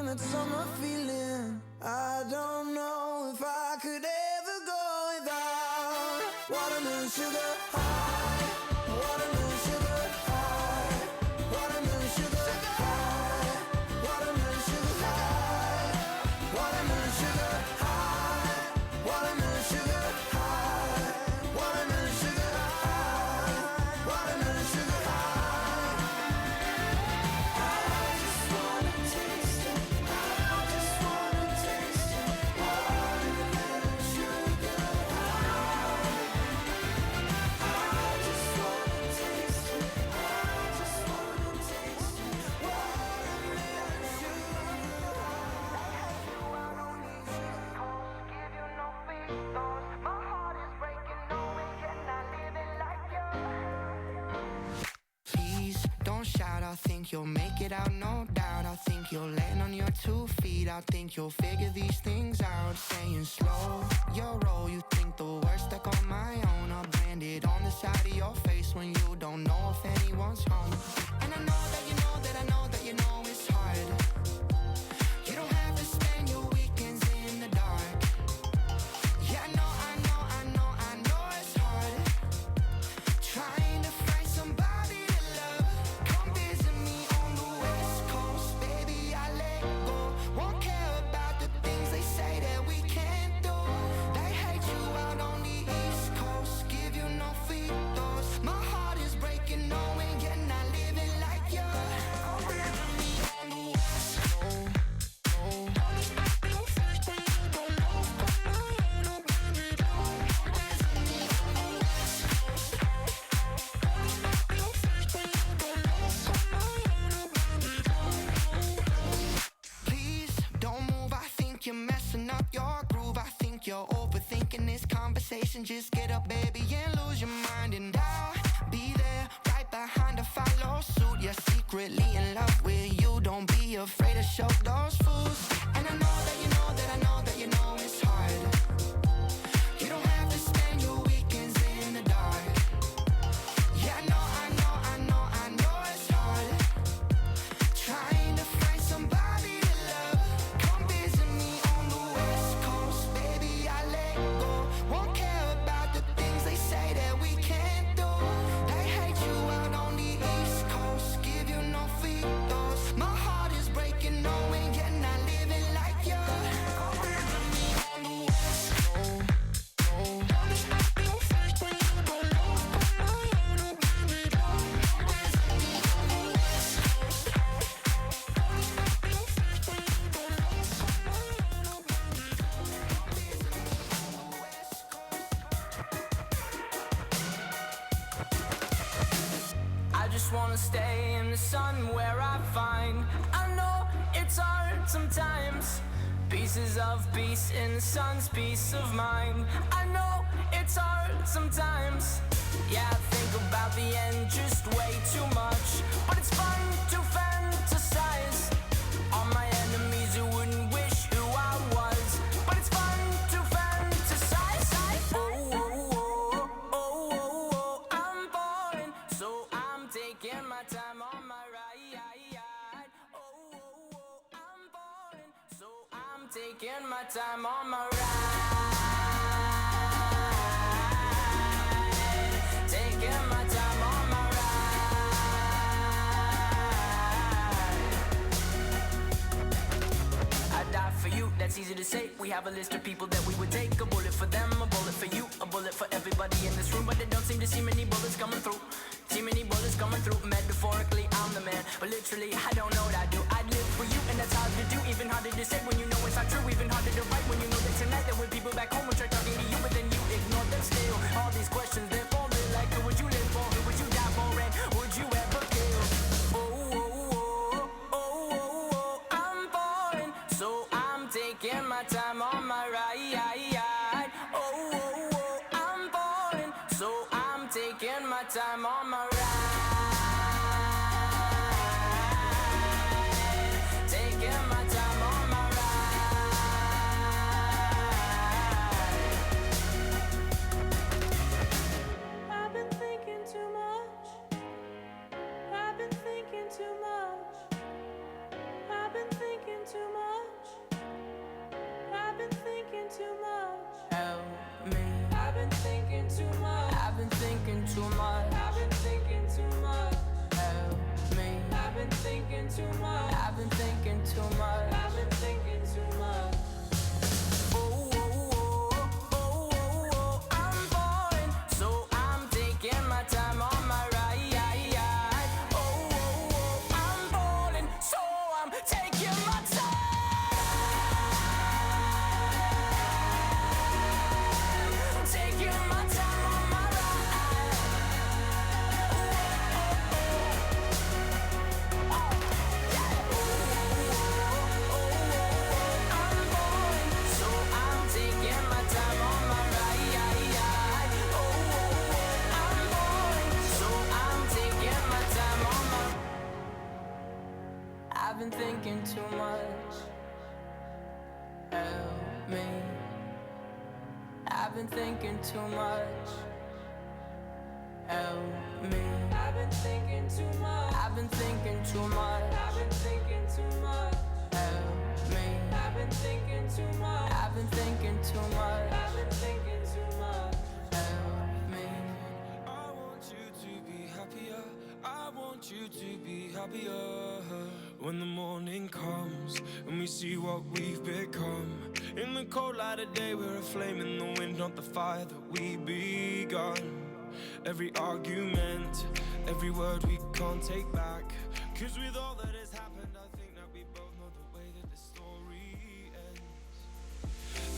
that summer feeling. I don't know if I could ever go without watermelon sugar high, watermelon sugar high, watermelon sugar high, watermelon sugar high, watermelon sugar high, watermelon sugar high, watermelon sugar high, watermelon sugar high. I just wanna taste it. I just wanna taste it. Watermelon sugar high. I just wanna taste it. I just wanna taste it. Watermelon sugar high. Give you no feelings. My heart is breaking, knowing you're not living like you. Please don't shout, I think you'll make it out, no doubt. I think you'll land on your 2 feet. I think you'll figure these things out. Saying slow your roll, you think the worst stuck on my own. I branded on the side of your face when you don't know if anyone's home. And I know that you know that I know that you know it's hard. You don't have to spend your weekends in the dark. Yeah, I know, I know, I know, I know it's hard. Trying to find somebody to love. Come visit me on the West Coast, baby, I let go. Won't care about the things they say that we can't do. They hate you out on the East Coast, give you no feedos. My heart is breaking, knowing you're not living like you. Come visit me on the West Coast. Please don't move, I think you're messing up your groove. I think you're overthinking this conversation. Just get up, baby, and lose your mind. And I'll be there, right behind to follow suit. You're secretly in love with you. Don't be afraid to show those fools. And I know that you know that I know that you know it's hard. You don't have to spend your weekends in the dark. Yeah, I know, I know, I know, I know it's hard. Trying to find somebody to love. Come visit me on the West Coast, baby, I let go. Won't care about the things they say that we can't do. They hate you out on the East Coast, give you no feedos. My heart is breaking, knowing you're not living like you. Come visit me on the West Coast. I just wanna stay in the sun where I find. I know it's hard sometimes. Pieces of peace in the sun's peace of mind. I know it's hard sometimes. Yeah, I think about the end just way too much. But it's fun to fantasize on my enemies who wouldn't wish who I was. But it's fun to fantasize. Oh, oh, oh, oh, oh, oh, I'm falling, so I'm taking my time on my ride. Oh, oh, oh, I'm falling, so I'm taking my time on my ride. Taking my time on my ride. I die for you, that's easy to say. We have a list of people that we would take. A bullet for them, a bullet for you, a bullet for everybody in this room. But they don't seem to see many bullets coming through. See many bullets coming through. Metaphorically, I'm the man, but literally, I don't know what I do. I'd live for you, and that's hard to do. Even harder to say when you know it's not true. Even harder to write when you know that tonight there were people back home who tried talking to you, but then you ignore them still. All these questions, they're falling like, who would you live for? Who would you die for? And would you ever kill? Oh, oh, oh, oh, oh, oh, I'm falling, so I'm taking my time on my ride. Oh, oh, oh, I'm falling, so I'm taking my time on my ride. Taking my time on my ride. I've been thinking too much. Help me. I've been thinking too much. Help me. I've been thinking too much. I've been thinking too much. I've been thinking too much. Help me. I've been thinking too much. I've been thinking too much. I've been thinking too much. Help me. I want you to be happier. I want you to be happier. When the morning comes and we see what we've become. In the cold light of day, we're a flame in the wind, not the fire that we begun. Every argument, every word we can't take back. 'Cause with all that has happened, I think that we both know the way that the story ends.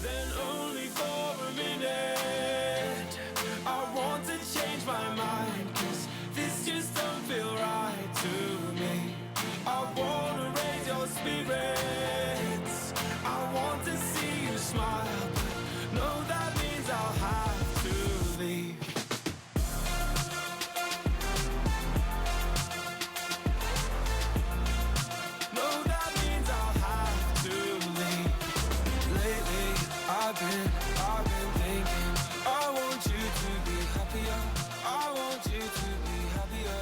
Then only for a minute, I want to change my mind. 'Cause this just don't feel right to me. I wanna raise your spirits. I want to see you smile. But no, that means I'll have to leave. No, that means I'll have to leave. Lately, I've been thinking. I want you to be happier. I want you to be happier.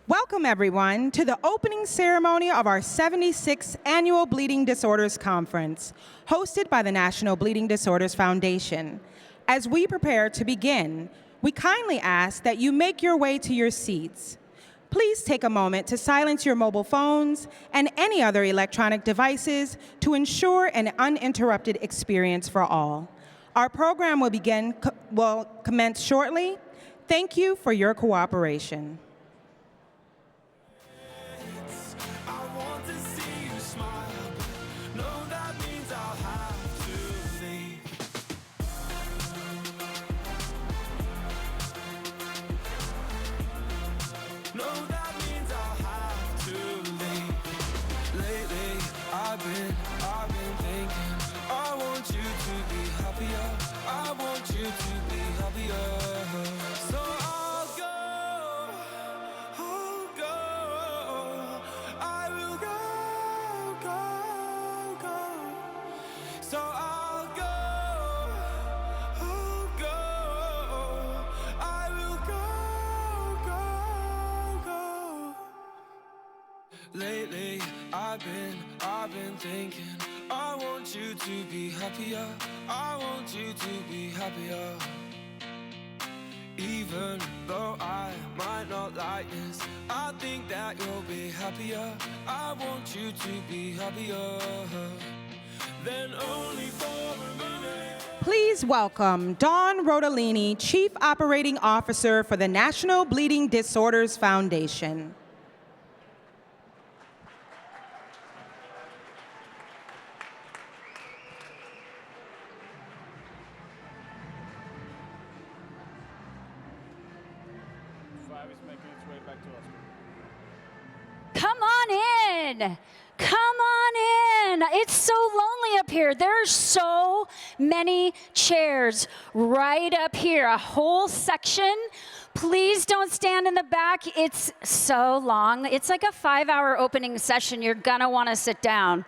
Welcome, everyone, to the opening ceremony of our 76th Annual Bleeding Disorders Conference, hosted by the National Bleeding Disorders Foundation. As we prepare to begin, we kindly ask that you make your way to your seats. Please take a moment to silence your mobile phones and any other electronic devices to ensure an uninterrupted experience for all. Our program will commence shortly. Thank you for your cooperation. I want to see you smile. No, that means I'll have to leave. No, that means I'll have to leave. Lately, I've been thinking. I want you to be happier. I want you to be happier. So I'll go. I will go. So I'll go. I will go. Lately, I've been thinking. I want you to be happier. I want you to be happier. Even though I might not like this, I think that you'll be happier. I want you to be happier. Then only for a minute. Please welcome Dawn Rodolini, Chief Operating Officer for the National Bleeding Disorders Foundation. Come on in. Come on in. It's so lonely up here. There's so many chairs right up here, a whole section. Please don't stand in the back. It's so long. It's like a 5-hour opening session. You're gonna wanna sit down.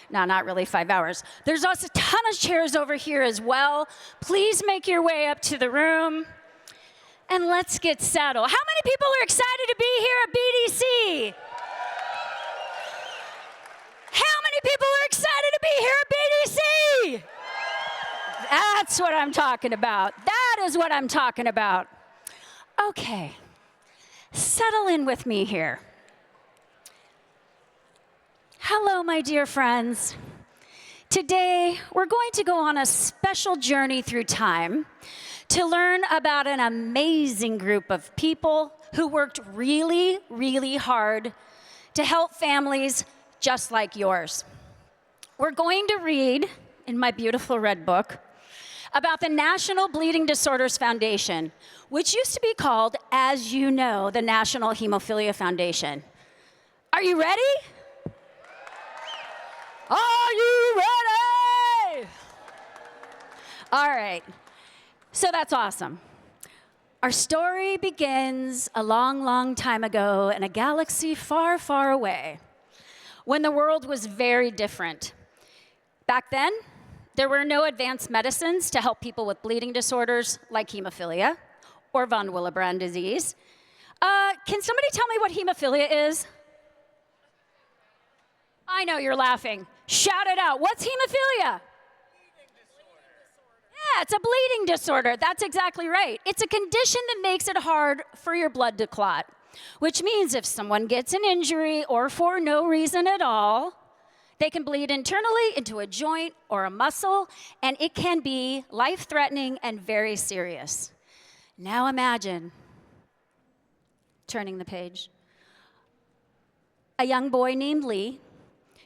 No, not really 5 hours. There's also a ton of chairs over here as well. Please make your way up to the room. And let's get settled. How many people are excited to be here at BDC? How many people are excited to be here at BDC? That's what I'm talking about. That is what I'm talking about. Okay, settle in with me here. Hello, my dear friends. Today, we're going to go on a special journey through time to learn about an amazing group of people who worked really, really hard to help families just like yours. We're going to read in my beautiful red book about the National Bleeding Disorders Foundation, which used to be called, as you know, the National Hemophilia Foundation. Are you ready? Are you ready? All right. So that's awesome. Our story begins a long, long time ago in a galaxy far, far away. when the world was very different. Back then, there were no advanced medicines to help people with bleeding disorders like hemophilia or von Willebrand disease. Can somebody tell me what hemophilia is? I know you're laughing. Shout it out. What's hemophilia? Yeah, it's a bleeding disorder. That's exactly right. It's a condition that makes it hard for your blood to clot, which means if someone gets an injury or for no reason at all, they can bleed internally into a joint or a muscle, and it can be life-threatening and very serious. Now imagine, turning the page, a young boy named Lee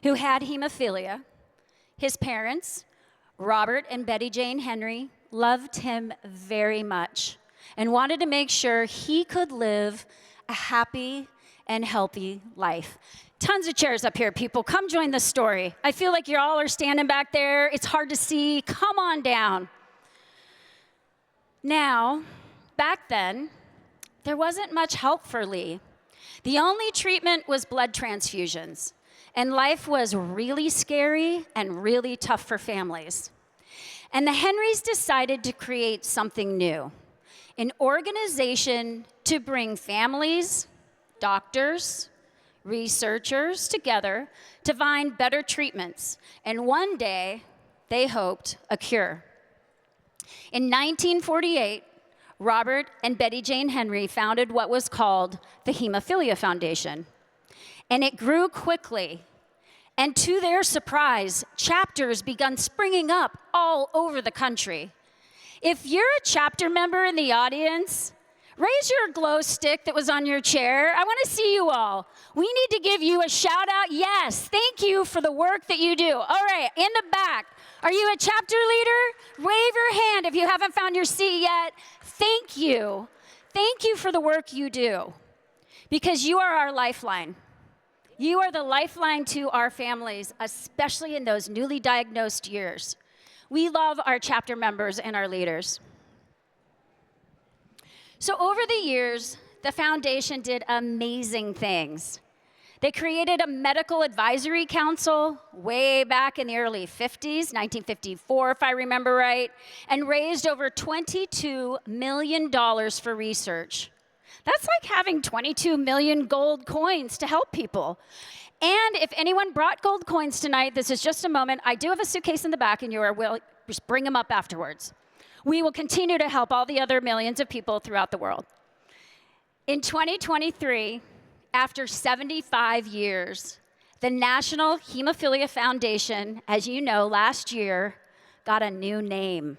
who had hemophilia. His parents, Robert and Betty Jane Henry, loved him very much and wanted to make sure he could live a happy and healthy life. Tons of chairs up here, people. Come join the story. I feel like you all are standing back there. It's hard to see. Come on down. Now, back then, there wasn't much help for Lee. The only treatment was blood transfusions, and life was really scary and really tough for families. And the Henrys decided to create something new, an organization to bring families, doctors, researchers together to find better treatments, and one day, they hoped, a cure. In 1948, Robert and Betty Jane Henry founded what was called the Hemophilia Foundation, and it grew quickly. And to their surprise, chapters began springing up all over the country. If you're a chapter member in the audience, raise your glow stick that was on your chair. I want to see you all. We need to give you a shout out. Yes, thank you for the work that you do. All right, in the back, are you a chapter leader? Wave your hand if you haven't found your seat yet. Thank you. Thank you for the work you do, because you are our lifeline. You are the lifeline to our families, especially in those newly diagnosed years. We love our chapter members and our leaders. So over the years, the foundation did amazing things. They created a medical advisory council way back in the early 50s, 1954 if I remember right, and raised over $22 million for research. That's like having 22 million gold coins to help people. And if anyone brought gold coins tonight, this is just a moment. I do have a suitcase in the back, and you are will just bring them up afterwards. We will continue to help all the other millions of people throughout the world. In 2023, after 75 years, the National Hemophilia Foundation, as you know, last year, got a new name.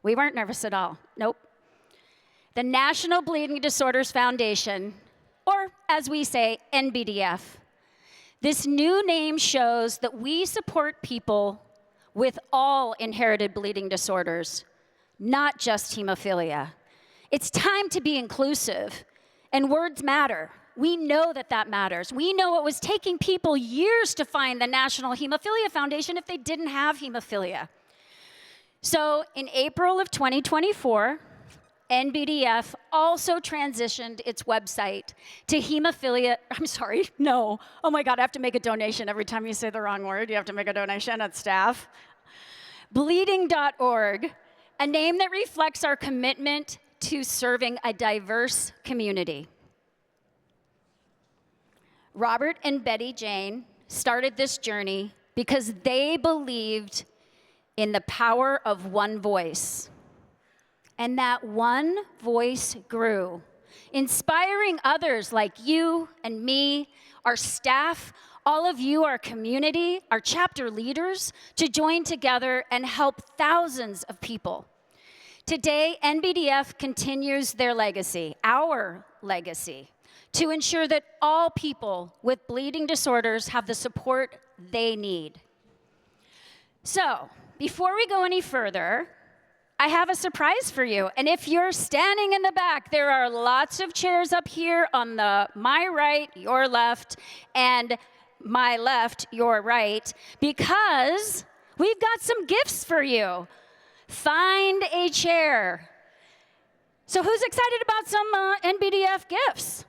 We weren't nervous at all. Nope. The National Bleeding Disorders Foundation, or as we say, NBDF. This new name shows that we support people with all inherited bleeding disorders, not just hemophilia. It's time to be inclusive, and words matter. We know that that matters. We know it was taking people years to find the National Hemophilia Foundation if they didn't have hemophilia. So in April of 2024, NBDF also transitioned its website to hemophilia, oh my God, I have to make a donation every time you say the wrong word. You have to make a donation at staff. Bleeding.org, a name that reflects our commitment to serving a diverse community. Robert and Betty Jane started this journey because they believed in the power of one voice. And that one voice grew, inspiring others like you and me, our staff, all of you, our community, our chapter leaders, to join together and help thousands of people. Today, NBDF continues their legacy, our legacy, to ensure that all people with bleeding disorders have the support they need. So, before we go any further, I have a surprise for you. And if you're standing in the back, there are lots of chairs up here on my right, your left, and my left, your right, because we've got some gifts for you. Find a chair. So who's excited about some NBDF gifts?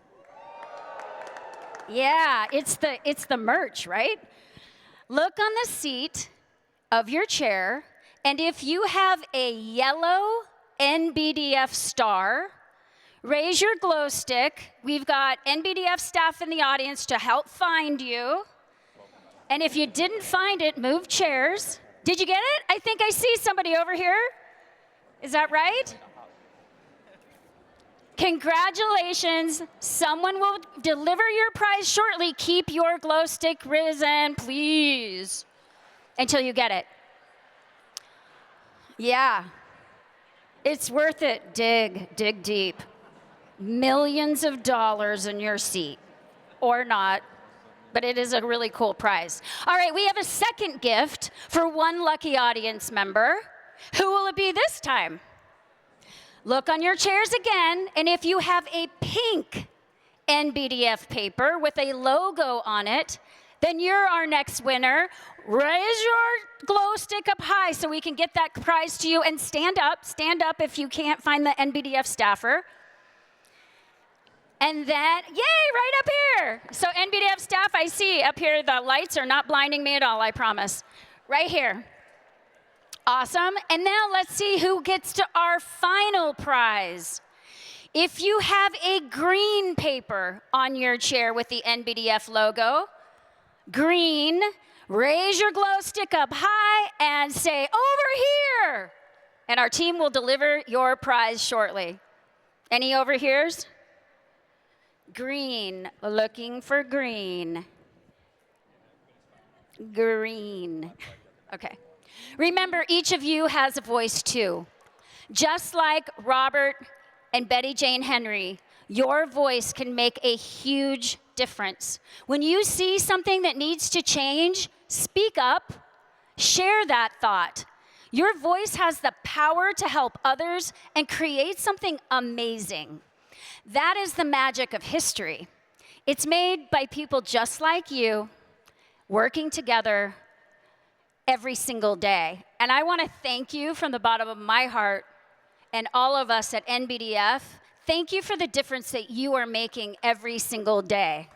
Yeah, it's the merch, right? Look on the seat of your chair, and if you have a yellow NBDF star, raise your glow stick. We've got NBDF staff in the audience to help find you. And if you didn't find it, move chairs. Did you get it? I think I see somebody over here. Is that right? Congratulations. Someone will deliver your prize shortly. Keep your glow stick risen, please, until you get it. Yeah. It's worth it. Dig deep. Millions of dollars in your seat. Or not. But it is a really cool prize. All right, we have a second gift for one lucky audience member. Who will it be this time? Look on your chairs again, and if you have a pink NBDF paper with a logo on it, then you're our next winner. Raise your glow stick up high so we can get that prize to you, and stand up if you can't find the NBDF staffer. And then, yay, right up here. So NBDF staff, I see up here, the lights are not blinding me at all, I promise. Right here. Awesome. And now let's see who gets to our final prize. If you have a green paper on your chair with the NBDF logo, green, raise your glow stick up high and say, over here. And our team will deliver your prize shortly. Any over here's? Green, looking for green. Green. Okay. Remember, each of you has a voice too. Just like Robert and Betty Jane Henry, your voice can make a huge difference. When you see something that needs to change, speak up, share that thought. Your voice has the power to help others and create something amazing. That is the magic of history. It's made by people just like you, working together every single day. And I want to thank you from the bottom of my heart, and all of us at NBDF. Thank you for the difference that you are making every single day.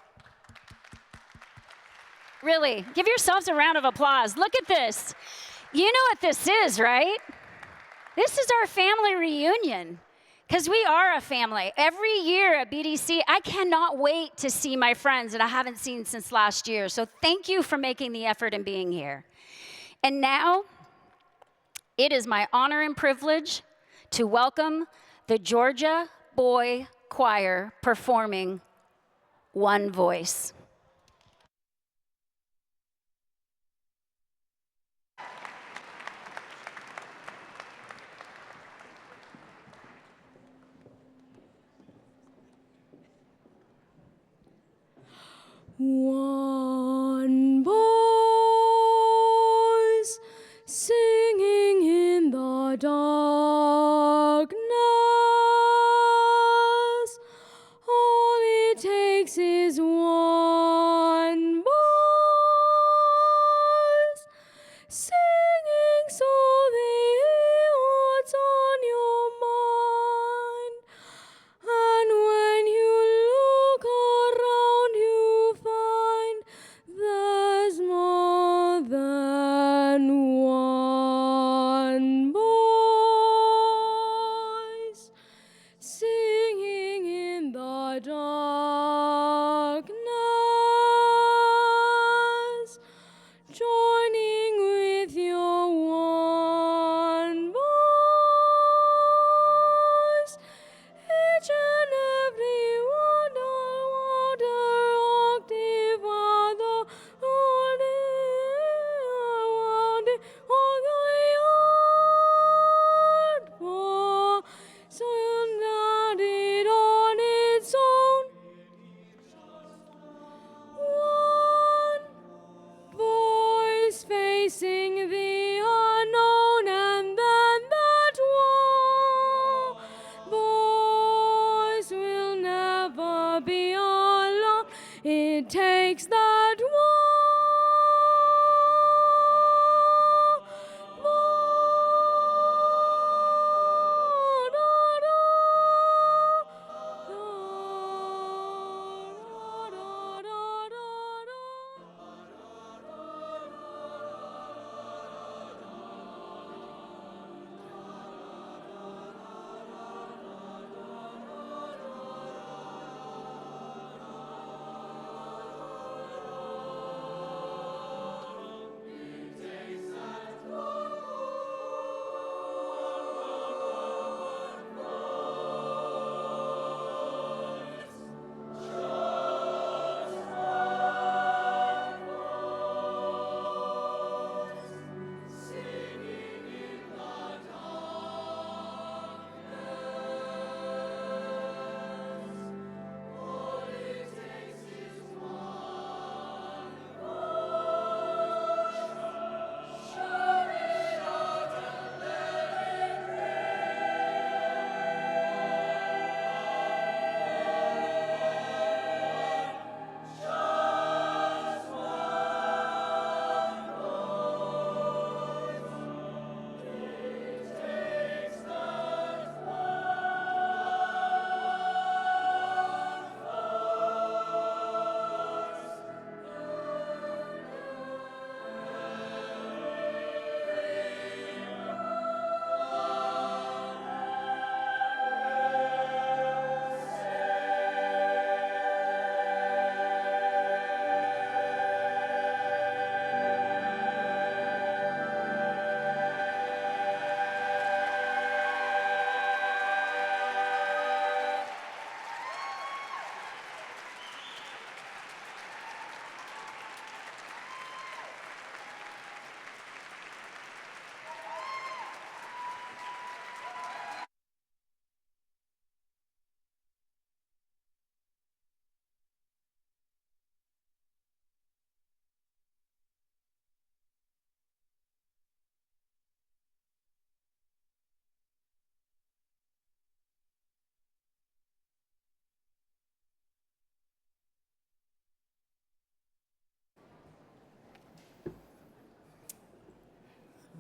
Really, give yourselves a round of applause. Look at this. You know what this is, right? This is our family reunion. Because we are a family. Every year at BDC, I cannot wait to see my friends that I haven't seen since last year. So thank you for making the effort and being here. And now, it is my honor and privilege to welcome the Georgia Boy Choir performing One Voice. One voice singing in the darkness. All it takes is one voice singing so they hear what's on your mind. And when you look around, you find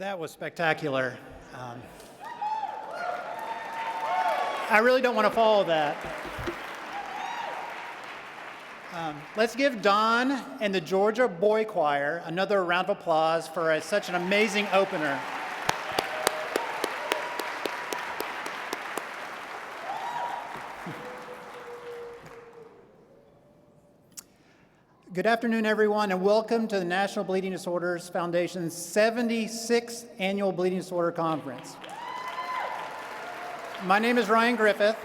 That was spectacular. I really don't want to follow that. Let's give Don and the Georgia Boy Choir another round of applause for such an amazing opener. Good afternoon, everyone, and welcome to the National Bleeding Disorders Foundation's 76th Annual Bleeding Disorder Conference. My name is Ryan Griffith,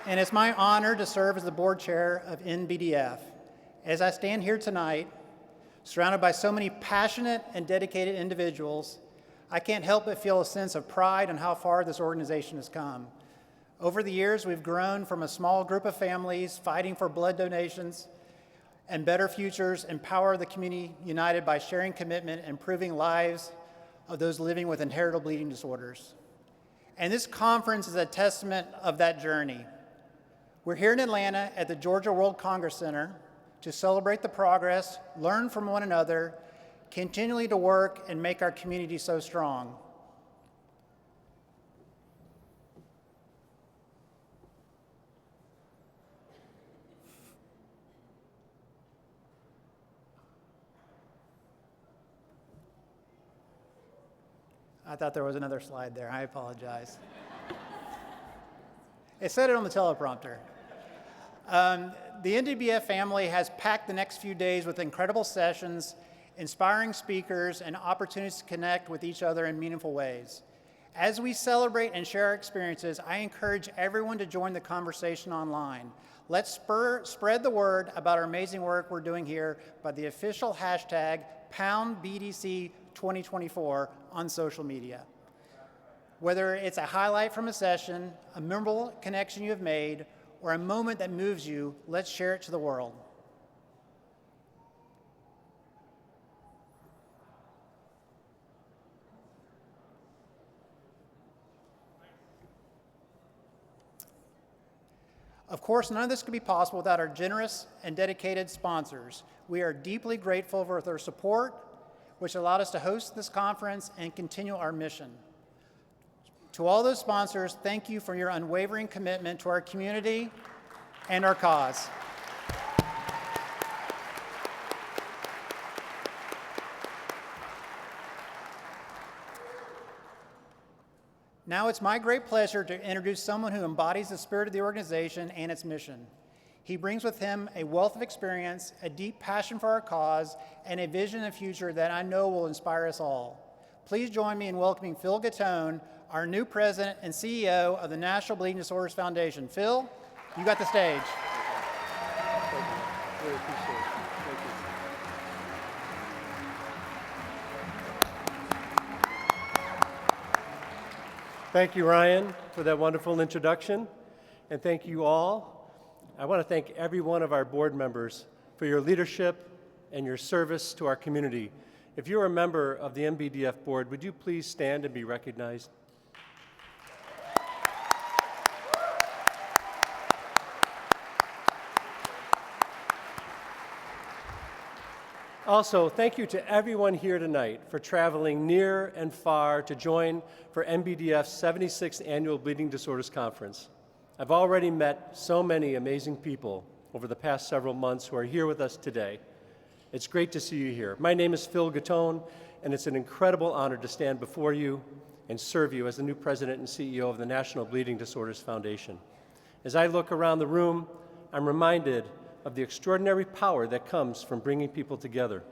and it's my honor to serve as the board chair of NBDF. As I stand here tonight, surrounded by so many passionate and dedicated individuals, I can't help but feel a sense of pride in how far this organization has come. Over the years, we've grown from a small group of families fighting for blood donations and better futures, empower the community united by sharing commitment and improving lives of those living with inheritable bleeding disorders. And this conference is a testament of that journey. We're here in Atlanta at the Georgia World Congress Center to celebrate the progress, learn from one another, continually to work and make our community so strong. I thought there was another slide there. I apologize. It said it on the teleprompter. The NBDF family has packed the next few days with incredible sessions, inspiring speakers, and opportunities to connect with each other in meaningful ways. As we celebrate and share our experiences, I encourage everyone to join the conversation online. Let's spread the word about our amazing work we're doing here by the official hashtag #PoundBDC2024 on social media. Whether it's a highlight from a session, a memorable connection you have made, or a moment that moves you, let's share it to the world. Of course, none of this could be possible without our generous and dedicated sponsors. We are deeply grateful for their support, which allowed us to host this conference and continue our mission. To all those sponsors, thank you for your unwavering commitment to our community and our cause. Now it's my great pleasure to introduce someone who embodies the spirit of the organization and its mission. He brings with him a wealth of experience, a deep passion for our cause, and a vision of the future that I know will inspire us all. Please join me in welcoming Phil Gattone, our new president and CEO of the National Bleeding Disorders Foundation. Phil, you got the stage. Thank you. Really appreciate it. Thank you. Thank you, Ryan, for that wonderful introduction, and thank you all. I want to thank every one of our board members for your leadership and your service to our community. If you're a member of the NBDF board, would you please stand and be recognized? Also, thank you to everyone here tonight for traveling near and far to join for NBDF's 76th Annual Bleeding Disorders Conference. I've already met so many amazing people over the past several months who are here with us today. It's great to see you here. My name is Phil Gattone, and it's an incredible honor to stand before you and serve you as the new president and CEO of the National Bleeding Disorders Foundation. As I look around the room, I'm reminded of the extraordinary power that comes from bringing people together.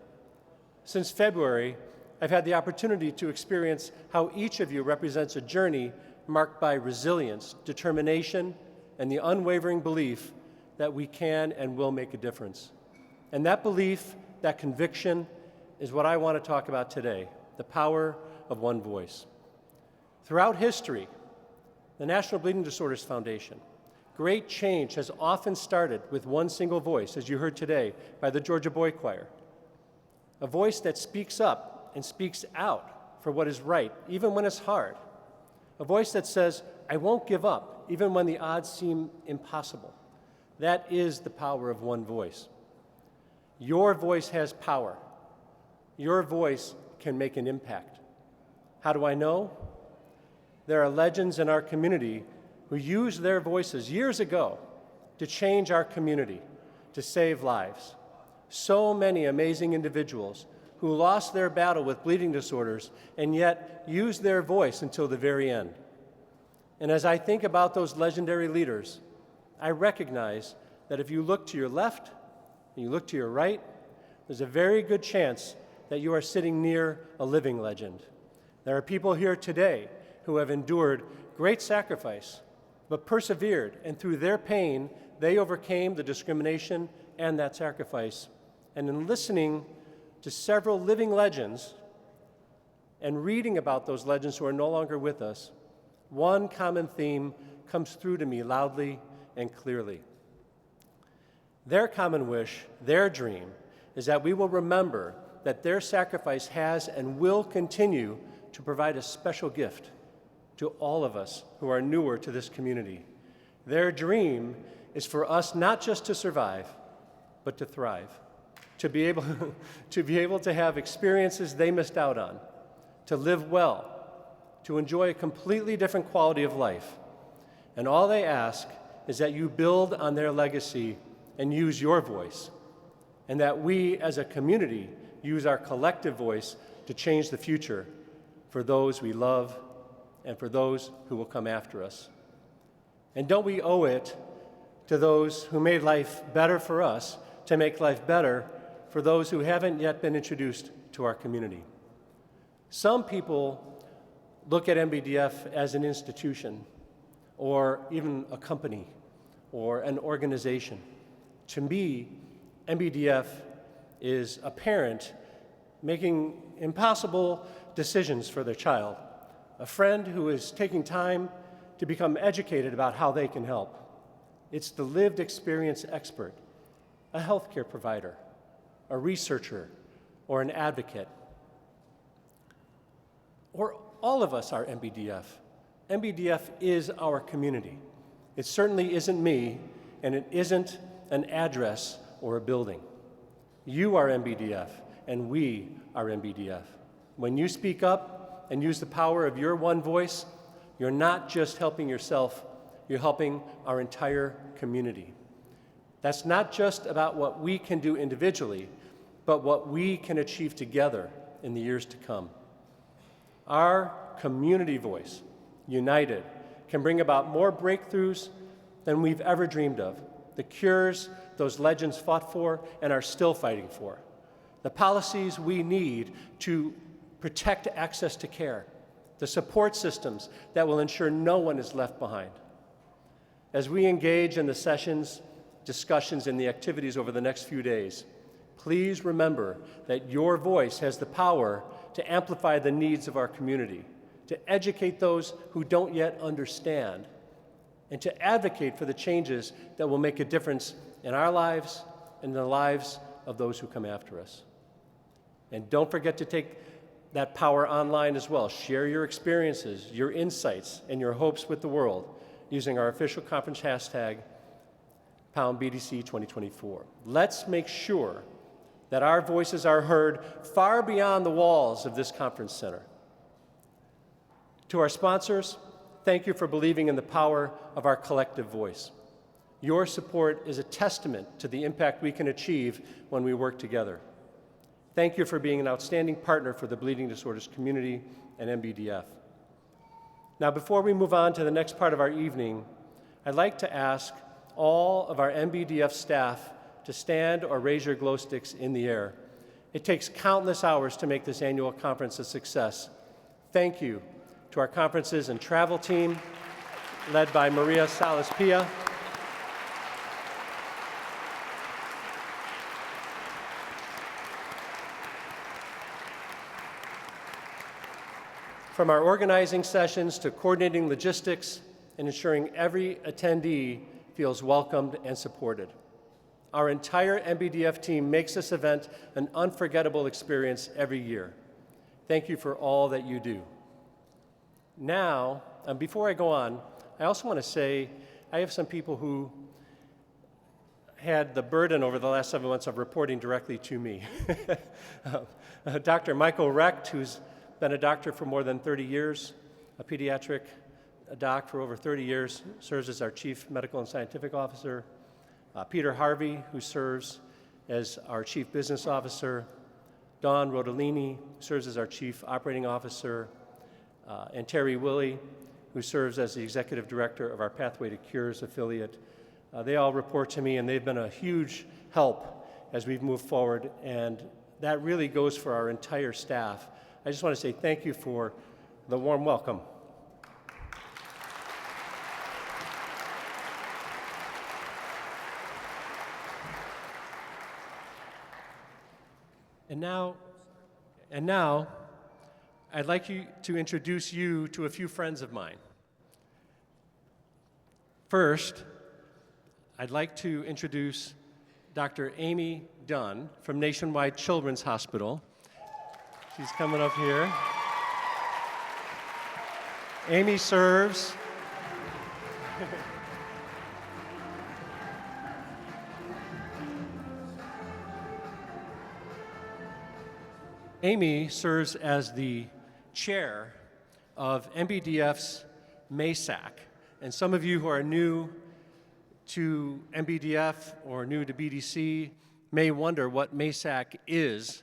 Since February, I've had the opportunity to experience how each of you represents a journey marked by resilience, determination, and the unwavering belief that we can and will make a difference. And that belief, that conviction, is what I want to talk about today, the power of one voice. Throughout history, the National Bleeding Disorders Foundation, great change has often started with one single voice, as you heard today by the Georgia Boy Choir. A voice that speaks up and speaks out for what is right, even when it's hard. A voice that says, I won't give up, even when the odds seem impossible. That is the power of one voice. Your voice has power. Your voice can make an impact. How do I know? There are legends in our community who used their voices years ago to change our community, to save lives. So many amazing individuals who lost their battle with bleeding disorders and yet used their voice until the very end. And as I think about those legendary leaders, I recognize that if you look to your left and you look to your right, there's a very good chance that you are sitting near a living legend. There are people here today who have endured great sacrifice, but persevered, and through their pain, they overcame the discrimination and that sacrifice. And in listening to several living legends and reading about those legends who are no longer with us, one common theme comes through to me loudly and clearly. Their common wish, their dream, is that we will remember that their sacrifice has and will continue to provide a special gift to all of us who are newer to this community. Their dream is for us not just to survive, but to thrive, to be able to have experiences they missed out on, to live well, to enjoy a completely different quality of life. And all they ask is that you build on their legacy and use your voice, and that we as a community use our collective voice to change the future for those we love and for those who will come after us. And don't we owe it to those who made life better for us to make life better for those who haven't yet been introduced to our community? Some people look at NBDF as an institution or even a company or an organization. To me, NBDF is a parent making impossible decisions for their child, a friend who is taking time to become educated about how they can help. It's the lived experience expert, a healthcare provider, a researcher, or an advocate. Or all of us are NBDF. NBDF is our community. It certainly isn't me, and it isn't an address or a building. You are NBDF, and we are NBDF. When you speak up and use the power of your one voice, you're not just helping yourself, you're helping our entire community. That's not just about what we can do individually, but what we can achieve together in the years to come. Our community voice, united, can bring about more breakthroughs than we've ever dreamed of. The cures those legends fought for and are still fighting for. The policies we need to protect access to care. The support systems that will ensure no one is left behind. As we engage in the sessions, discussions, and the activities over the next few days, please remember that your voice has the power to amplify the needs of our community, to educate those who don't yet understand, and to advocate for the changes that will make a difference in our lives and in the lives of those who come after us. And don't forget to take that power online as well. Share your experiences, your insights, and your hopes with the world using our official conference hashtag, #BDC 2024. Let's make sure that our voices are heard far beyond the walls of this conference center. To our sponsors, thank you for believing in the power of our collective voice. Your support is a testament to the impact we can achieve when we work together. Thank you for being an outstanding partner for the bleeding disorders community and NBDF. Now, before we move on to the next part of our evening, I'd like to ask all of our NBDF staff to stand or raise your glow sticks in the air. It takes countless hours to make this annual conference a success. Thank you to our conferences and travel team, led by Maria Salas-Pia. From our organizing sessions to coordinating logistics and ensuring every attendee feels welcomed and supported. Our entire NBDF team makes this event an unforgettable experience every year. Thank you for all that you do. Now, before I go on, I also want to say I have some people who had the burden over the last 7 months of reporting directly to me. Dr. Michael Recht, who's been a doctor for more than 30 years, a pediatric doc for over 30 years, serves as our Chief Medical and Scientific Officer. Peter Harvey, who serves as our Chief Business Officer. Dawn Rodolini serves as our Chief Operating Officer. And Terry Willie, who serves as the Executive Director of our Pathway to Cures affiliate. They all report to me, and they've been a huge help as we've moved forward, and that really goes for our entire staff. I just want to say thank you for the warm welcome. And now, I'd like to introduce you to a few friends of mine. First, I'd like to introduce Dr. Amy Dunn from Nationwide Children's Hospital. She's coming up here. Amy serves Amy serves as the chair of NBDF's MASAC. And some of you who are new to NBDF or new to BDC may wonder what MASAC is.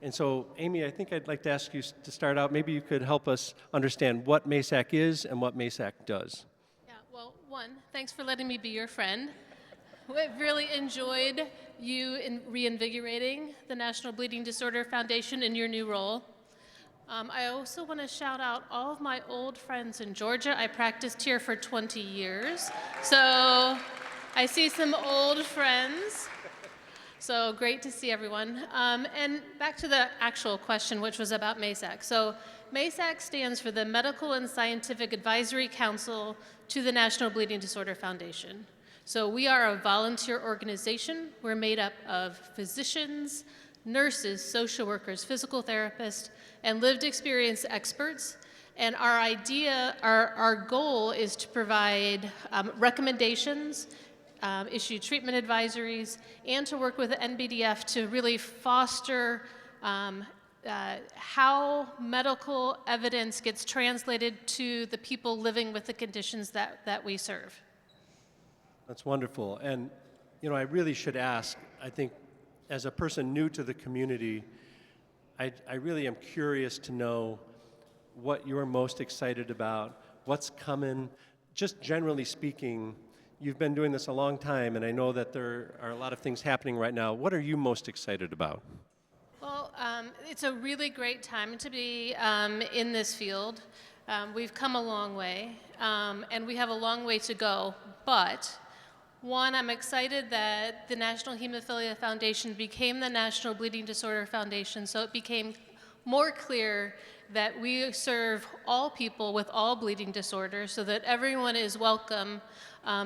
And so, Amy, I think I'd like to ask you to start out. Maybe you could help us understand what MASAC is and what MASAC does. Yeah, well, one, thanks for letting me be your friend. I've really enjoyed you in reinvigorating the National Bleeding Disorder Foundation in your new role. I also want to shout out all of my old friends in Georgia. I practiced here for 20 years, so I see some old friends. So great to see everyone. And back to the actual question, which was about MASAC. So MASAC stands for the Medical and Scientific Advisory Council to the National Bleeding Disorder Foundation. So we are a volunteer organization. We're made up of physicians, nurses, social workers, physical therapists, and lived experience experts. And our goal is to provide recommendations, issue treatment advisories, and to work with the NBDF to really foster how medical evidence gets translated to the people living with the conditions that we serve. That's wonderful. And, you know, I really should ask, I think, as a person new to the community, I really am curious to know what you're most excited about, what's coming. Just generally speaking, you've been doing this a long time, and I know that there are a lot of things happening right now. What are you most excited about? Well, it's a really great time to be in this field. We've come a long way, and we have a long way to go, but one, I'm excited that the National Hemophilia Foundation became the National Bleeding Disorder Foundation, so it became more clear that we serve all people with all bleeding disorders so that everyone is welcome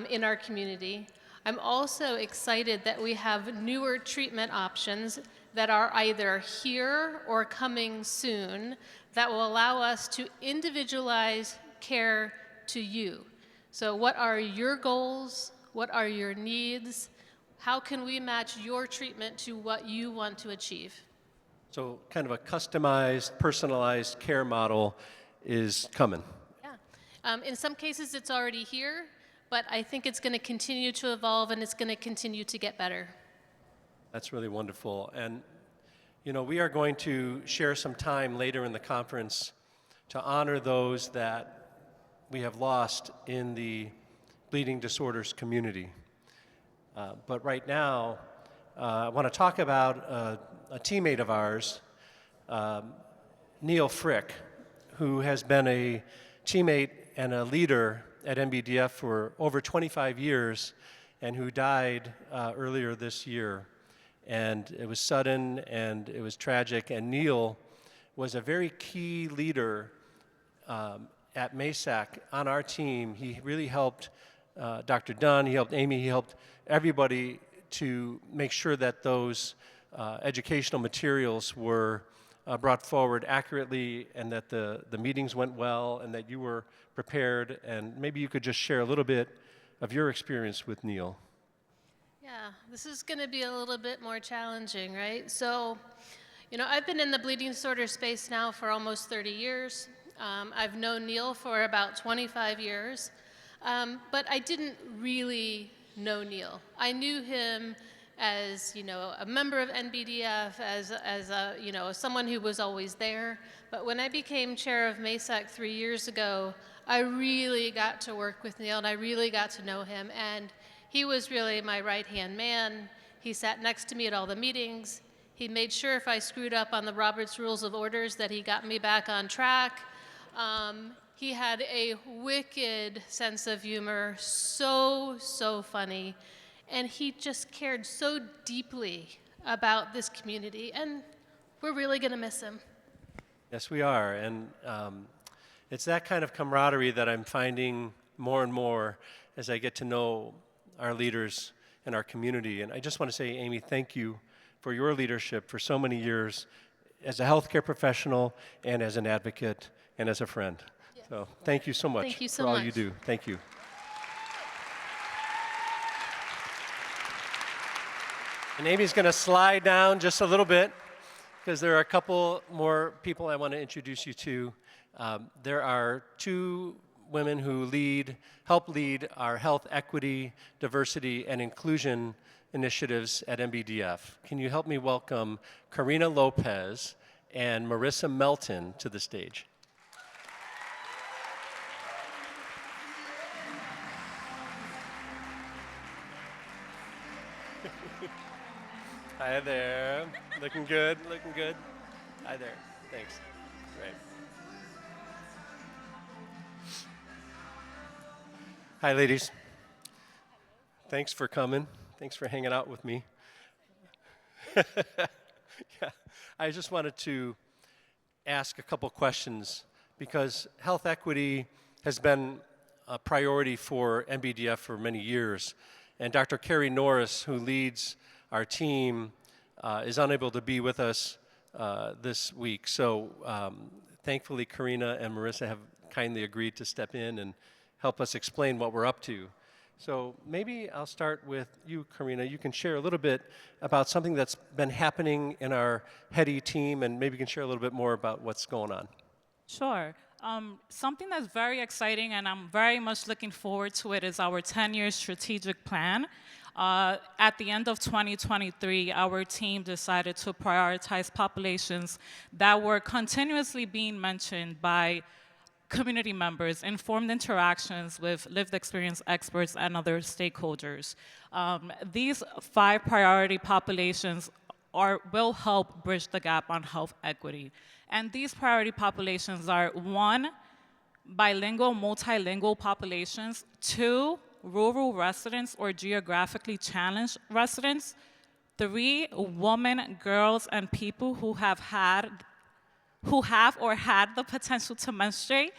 in our community. I'm also excited that we have newer treatment options that are either here or coming soon that will allow us to individualize care to you. So what are your goals? What are your needs? How can we match your treatment to what you want to achieve? So kind of a customized, personalized care model is coming. Yeah. In some cases, it's already here, but I think it's going to continue to evolve and it's going to continue to get better. That's really wonderful. And, you know, we are going to share some time later in the conference to honor those that we have lost in the bleeding disorders community. But right now, I want to talk about a teammate of ours, Neil Frick, who has been a teammate and a leader at NBDF for over 25 years and who died earlier this year. And it was sudden and it was tragic, and Neil was a very key leader at MASAC on our team. He really helped Dr. Dunn, he helped Amy, he helped everybody to make sure that those educational materials were brought forward accurately and that the meetings went well and that you were prepared. And maybe you could just share a little bit of your experience with Neil. Yeah, this is going to be a little bit more challenging, right? So, You know, I've been in the bleeding disorder space now for almost 30 years. I've known Neil for about 25 years, but I didn't really know Neil. I knew him as, you know, a member of NBDF, as a, you know, someone who was always there. But when I became chair of MASAC 3 years ago, I really got to work with Neil, and I really got to know him. And he was really my right-hand man. He sat next to me at all the meetings. He made sure if I screwed up on the Robert's Rules of Orders that he got me back on track. He had a wicked sense of humor, so funny. And he just cared so deeply about this community, and we're really gonna miss him. Yes, we are, and it's that kind of camaraderie that I'm finding more and more as I get to know our leaders in our community. And I just want to say, Amy, thank you for your leadership for so many years as a healthcare professional and as an advocate and as a friend. Yeah. So thank you so much Thank you so for all much. you do. Thank you. And Amy's going to slide down just a little bit because there are a couple more people I want to introduce you to. There are two women who help lead our health equity, diversity, and inclusion initiatives at NBDF. Can you help me welcome Karina Lopez and Marissa Melton to the stage? Hi there. Looking good, looking good. Hi there. Thanks. Great. Hi, ladies. Thanks for coming. Thanks for hanging out with me. Yeah, I just wanted to ask a couple questions because health equity has been a priority for NBDF for many years. And Dr. Carrie Norris, who leads our team, is unable to be with us this week. So thankfully, Karina and Marissa have kindly agreed to step in and help us explain what we're up to. So maybe I'll start with you, Karina. You can share a little bit about something that's been happening in our HEDI team, and maybe you can share a little bit more about what's going on. Sure. Something that's very exciting, and I'm very much looking forward to it, is our 10-year strategic plan. At the end of 2023, our team decided to prioritize populations that were continuously being mentioned by community members, informed interactions with lived experience experts and other stakeholders. These 5 priority populations will help bridge the gap on health equity. And these priority populations are 1, bilingual, multilingual populations, 2, rural residents or geographically challenged residents, 3, women, girls, and people who have or had the potential to menstruate,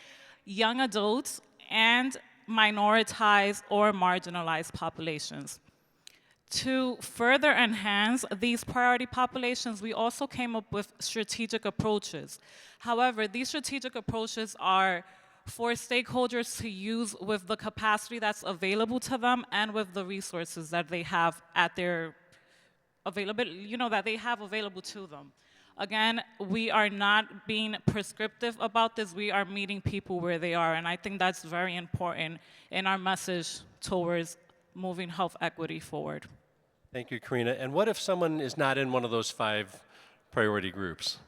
young adults, and minoritized or marginalized populations. To further enhance these priority populations, we also came up with strategic approaches. However, these strategic approaches are for stakeholders to use with the capacity that's available to them and with the resources that they have at their available to them. Again, we are not being prescriptive about this. We are meeting people where they are, and I think that's very important in our message towards moving health equity forward. Thank you, Karina. And what if someone is not in one of those 5 priority groups?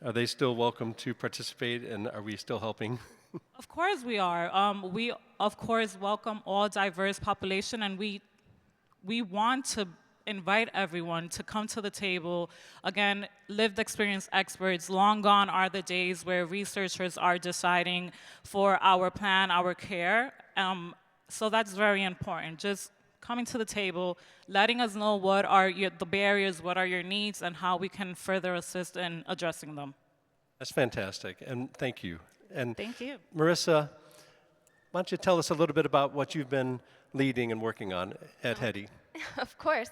Are they still welcome to participate, and are we still helping? Of course we are. We, of course, welcome all diverse population, and we want to invite everyone to come to the table. Again, lived experience experts, long gone are the days where researchers are deciding for our plan, our care. So that's very important. Just coming to the table, letting us know what are the barriers, what are your needs, and how we can further assist in addressing them. That's fantastic, and thank you. And thank you. Marissa, why don't you tell us a little bit about what you've been leading and working on at HEDI? Of course.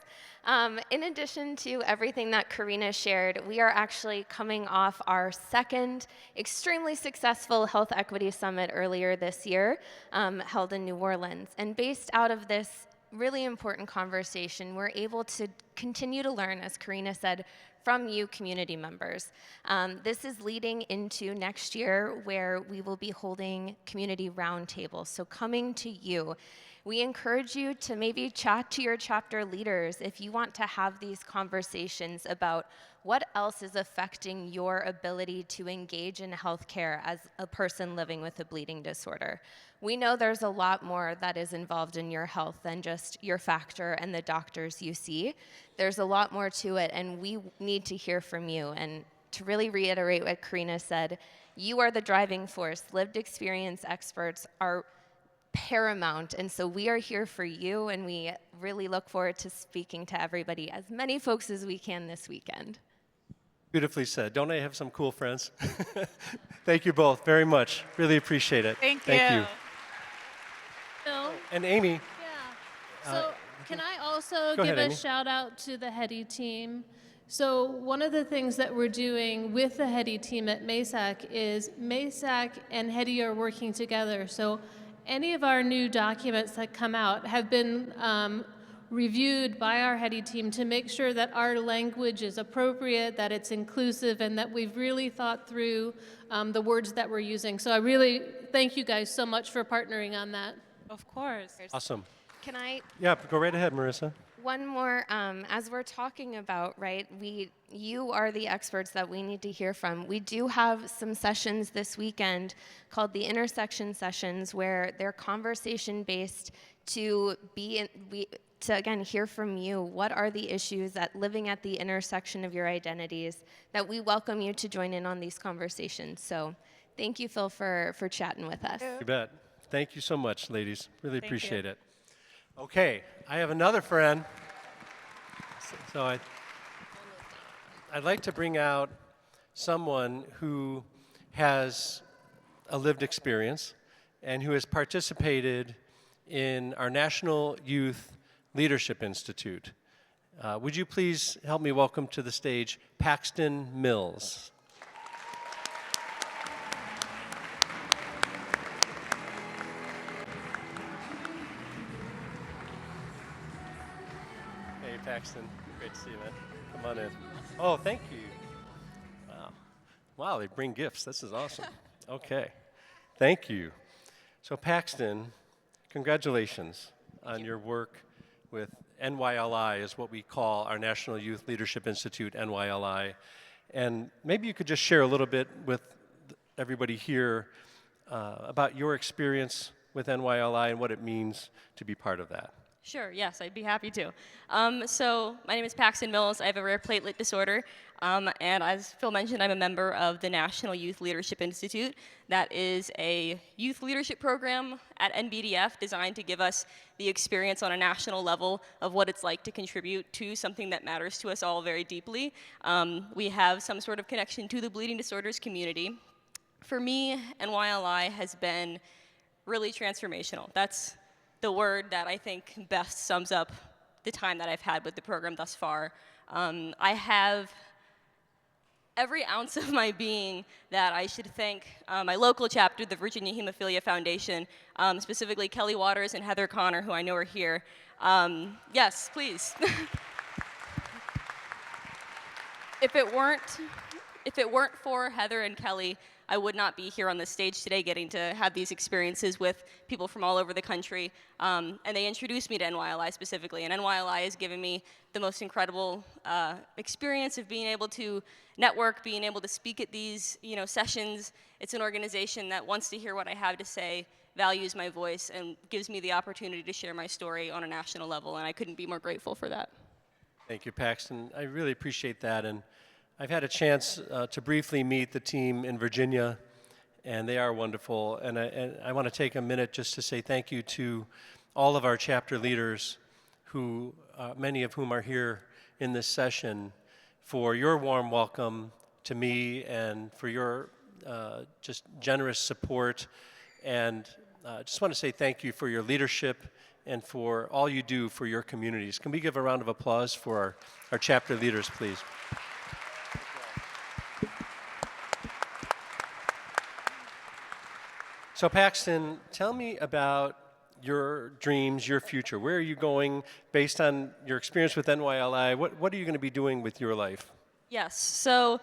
In addition to everything that Karina shared, we are actually coming off our 2nd extremely successful Health Equity Summit earlier this year, held in New Orleans. And based out of this really important conversation, we're able to continue to learn, as Karina said, from you community members. This is leading into next year where we will be holding community roundtables. So coming to you, we encourage you to maybe chat to your chapter leaders if you want to have these conversations about what else is affecting your ability to engage in healthcare as a person living with a bleeding disorder. We know there's a lot more that is involved in your health than just your factor and the doctors you see. There's a lot more to it, and we need to hear from you. And to really reiterate what Karina said, you are the driving force. Lived experience experts are paramount, and so we are here for you, and we really look forward to speaking to everybody, as many folks as we can this weekend. Beautifully said. Don't I have some cool friends? Thank you both very much. Really appreciate it. Thank you. Phil? And Amy. Yeah. So can I also Go give ahead, a Amy. shout out to the HEDI team? So one of the things that we're doing with the HEDI team at MASAC is MASAC and HEDI are working together. So any of our new documents that come out have been reviewed by our HEDI team to make sure that our language is appropriate, that it's inclusive, and that we've really thought through the words that we're using. So I really thank you guys so much for partnering on that. Of course. Awesome. Can I Yeah, go right ahead, Marissa. one more, as we're talking about, right, you are the experts that we need to hear from. We do have some sessions this weekend called the intersection sessions, where they're conversation-based to again hear from you. What are the issues that living at the intersection of your identities, that we welcome you to join in on these conversations. So thank you, Phil, for chatting with us. You bet. Thank you so much, ladies. Really Thank appreciate you. it. Okay, I have another friend. So I'd like to bring out someone who has a lived experience and who has participated in our National Youth Leadership Institute. Would you please help me welcome to the stage Paxton Mills? Hey, Paxton. Great to see you, man. Come on in. Oh, thank you. Wow. Wow, they bring gifts. This is awesome. Okay. Thank you. So, Paxton, congratulations on your work with NYLI, is what we call our National Youth Leadership Institute, NYLI. And maybe you could just share a little bit with everybody here about your experience with NYLI and what it means to be part of that. Sure, yes, I'd be happy to. So my name is Paxton Mills. I have a rare platelet disorder, and as Phil mentioned, I'm a member of the National Youth Leadership Institute. That is a youth leadership program at NBDF designed to give us the experience on a national level of what it's like to contribute to something that matters to us all very deeply. We have some sort of connection to the bleeding disorders community. For me, NYLI has been really transformational. That's the word that I think best sums up the time that I've had with the program thus far. I have every ounce of my being that I should thank my local chapter, the Virginia Hemophilia Foundation, specifically Kelly Waters and Heather Connor, who I know are here. Yes, please. If it weren't for Heather and Kelly, I would not be here on the stage today getting to have these experiences with people from all over the country. And they introduced me to NYLI specifically. And NYLI has given me the most incredible experience of being able to network, being able to speak at these sessions. It's an organization that wants to hear what I have to say, values my voice, and gives me the opportunity to share my story on a national level. And I couldn't be more grateful for that. Thank you, Paxton. I really appreciate that. And I've had a chance to briefly meet the team in Virginia, and they are wonderful. And I want to take a minute just to say thank you to all of our chapter leaders, who many of whom are here in this session, for your warm welcome to me and for your just generous support. And just want to say thank you for your leadership and for all you do for your communities. Can we give a round of applause for our chapter leaders, please? So Paxton, tell me about your dreams, your future. Where are you going based on your experience with NYLI? What are you going to be doing with your life? Yes. So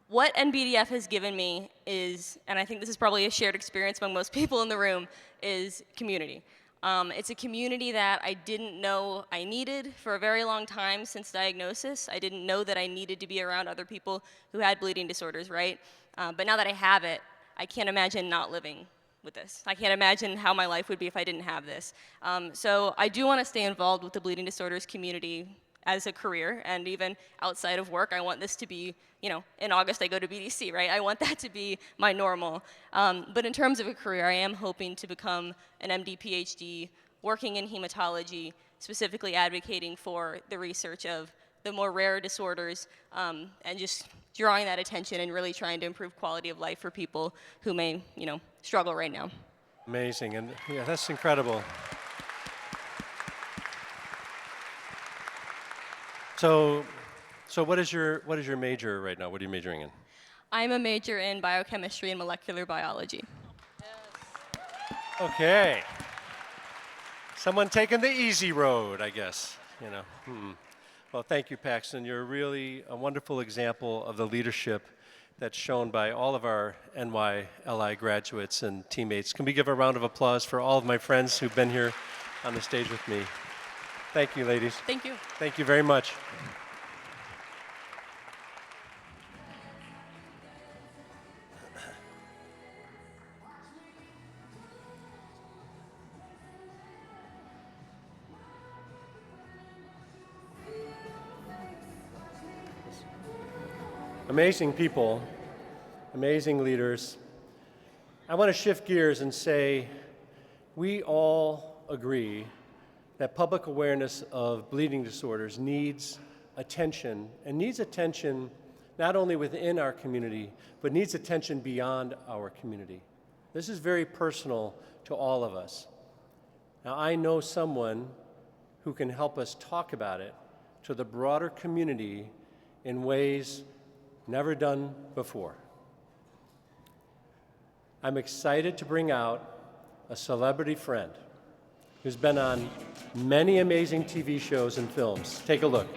what NBDF has given me is, and I think this is probably a shared experience among most people in the room, is community. It's a community that I didn't know I needed for a very long time since diagnosis. I didn't know that I needed to be around other people who had bleeding disorders, right? But now that I have it, I can't imagine not living with this. I can't imagine how my life would be if I didn't have this. So I do want to stay involved with the bleeding disorders community as a career, and even outside of work. I want this to be, you know, in August I go to BDC, right? I want that to be my normal. But in terms of a career, I am hoping to become an MD, PhD, working in hematology, specifically advocating for the research of the more rare disorders, and just drawing that attention and really trying to improve quality of life for people who may, you know, struggle right now. Amazing, and yeah, that's incredible. So what is your major right now? What are you majoring in? I'm a major in biochemistry and molecular biology. Okay. Someone taking the easy road, I guess, you know. Well, thank you, Paxton. You're really a wonderful example of the leadership that's shown by all of our NYLI graduates and teammates. Can we give a round of applause for all of my friends who've been here on the stage with me? Thank you, ladies. Thank you. Thank you very much. Amazing people, amazing leaders. I want to shift gears and say we all agree that public awareness of bleeding disorders needs attention, and needs attention not only within our community, but needs attention beyond our community. This is very personal to all of us. Now, I know someone who can help us talk about it to the broader community in ways never done before. I'm excited to bring out a celebrity friend who's been on many amazing TV shows and films. Take a look.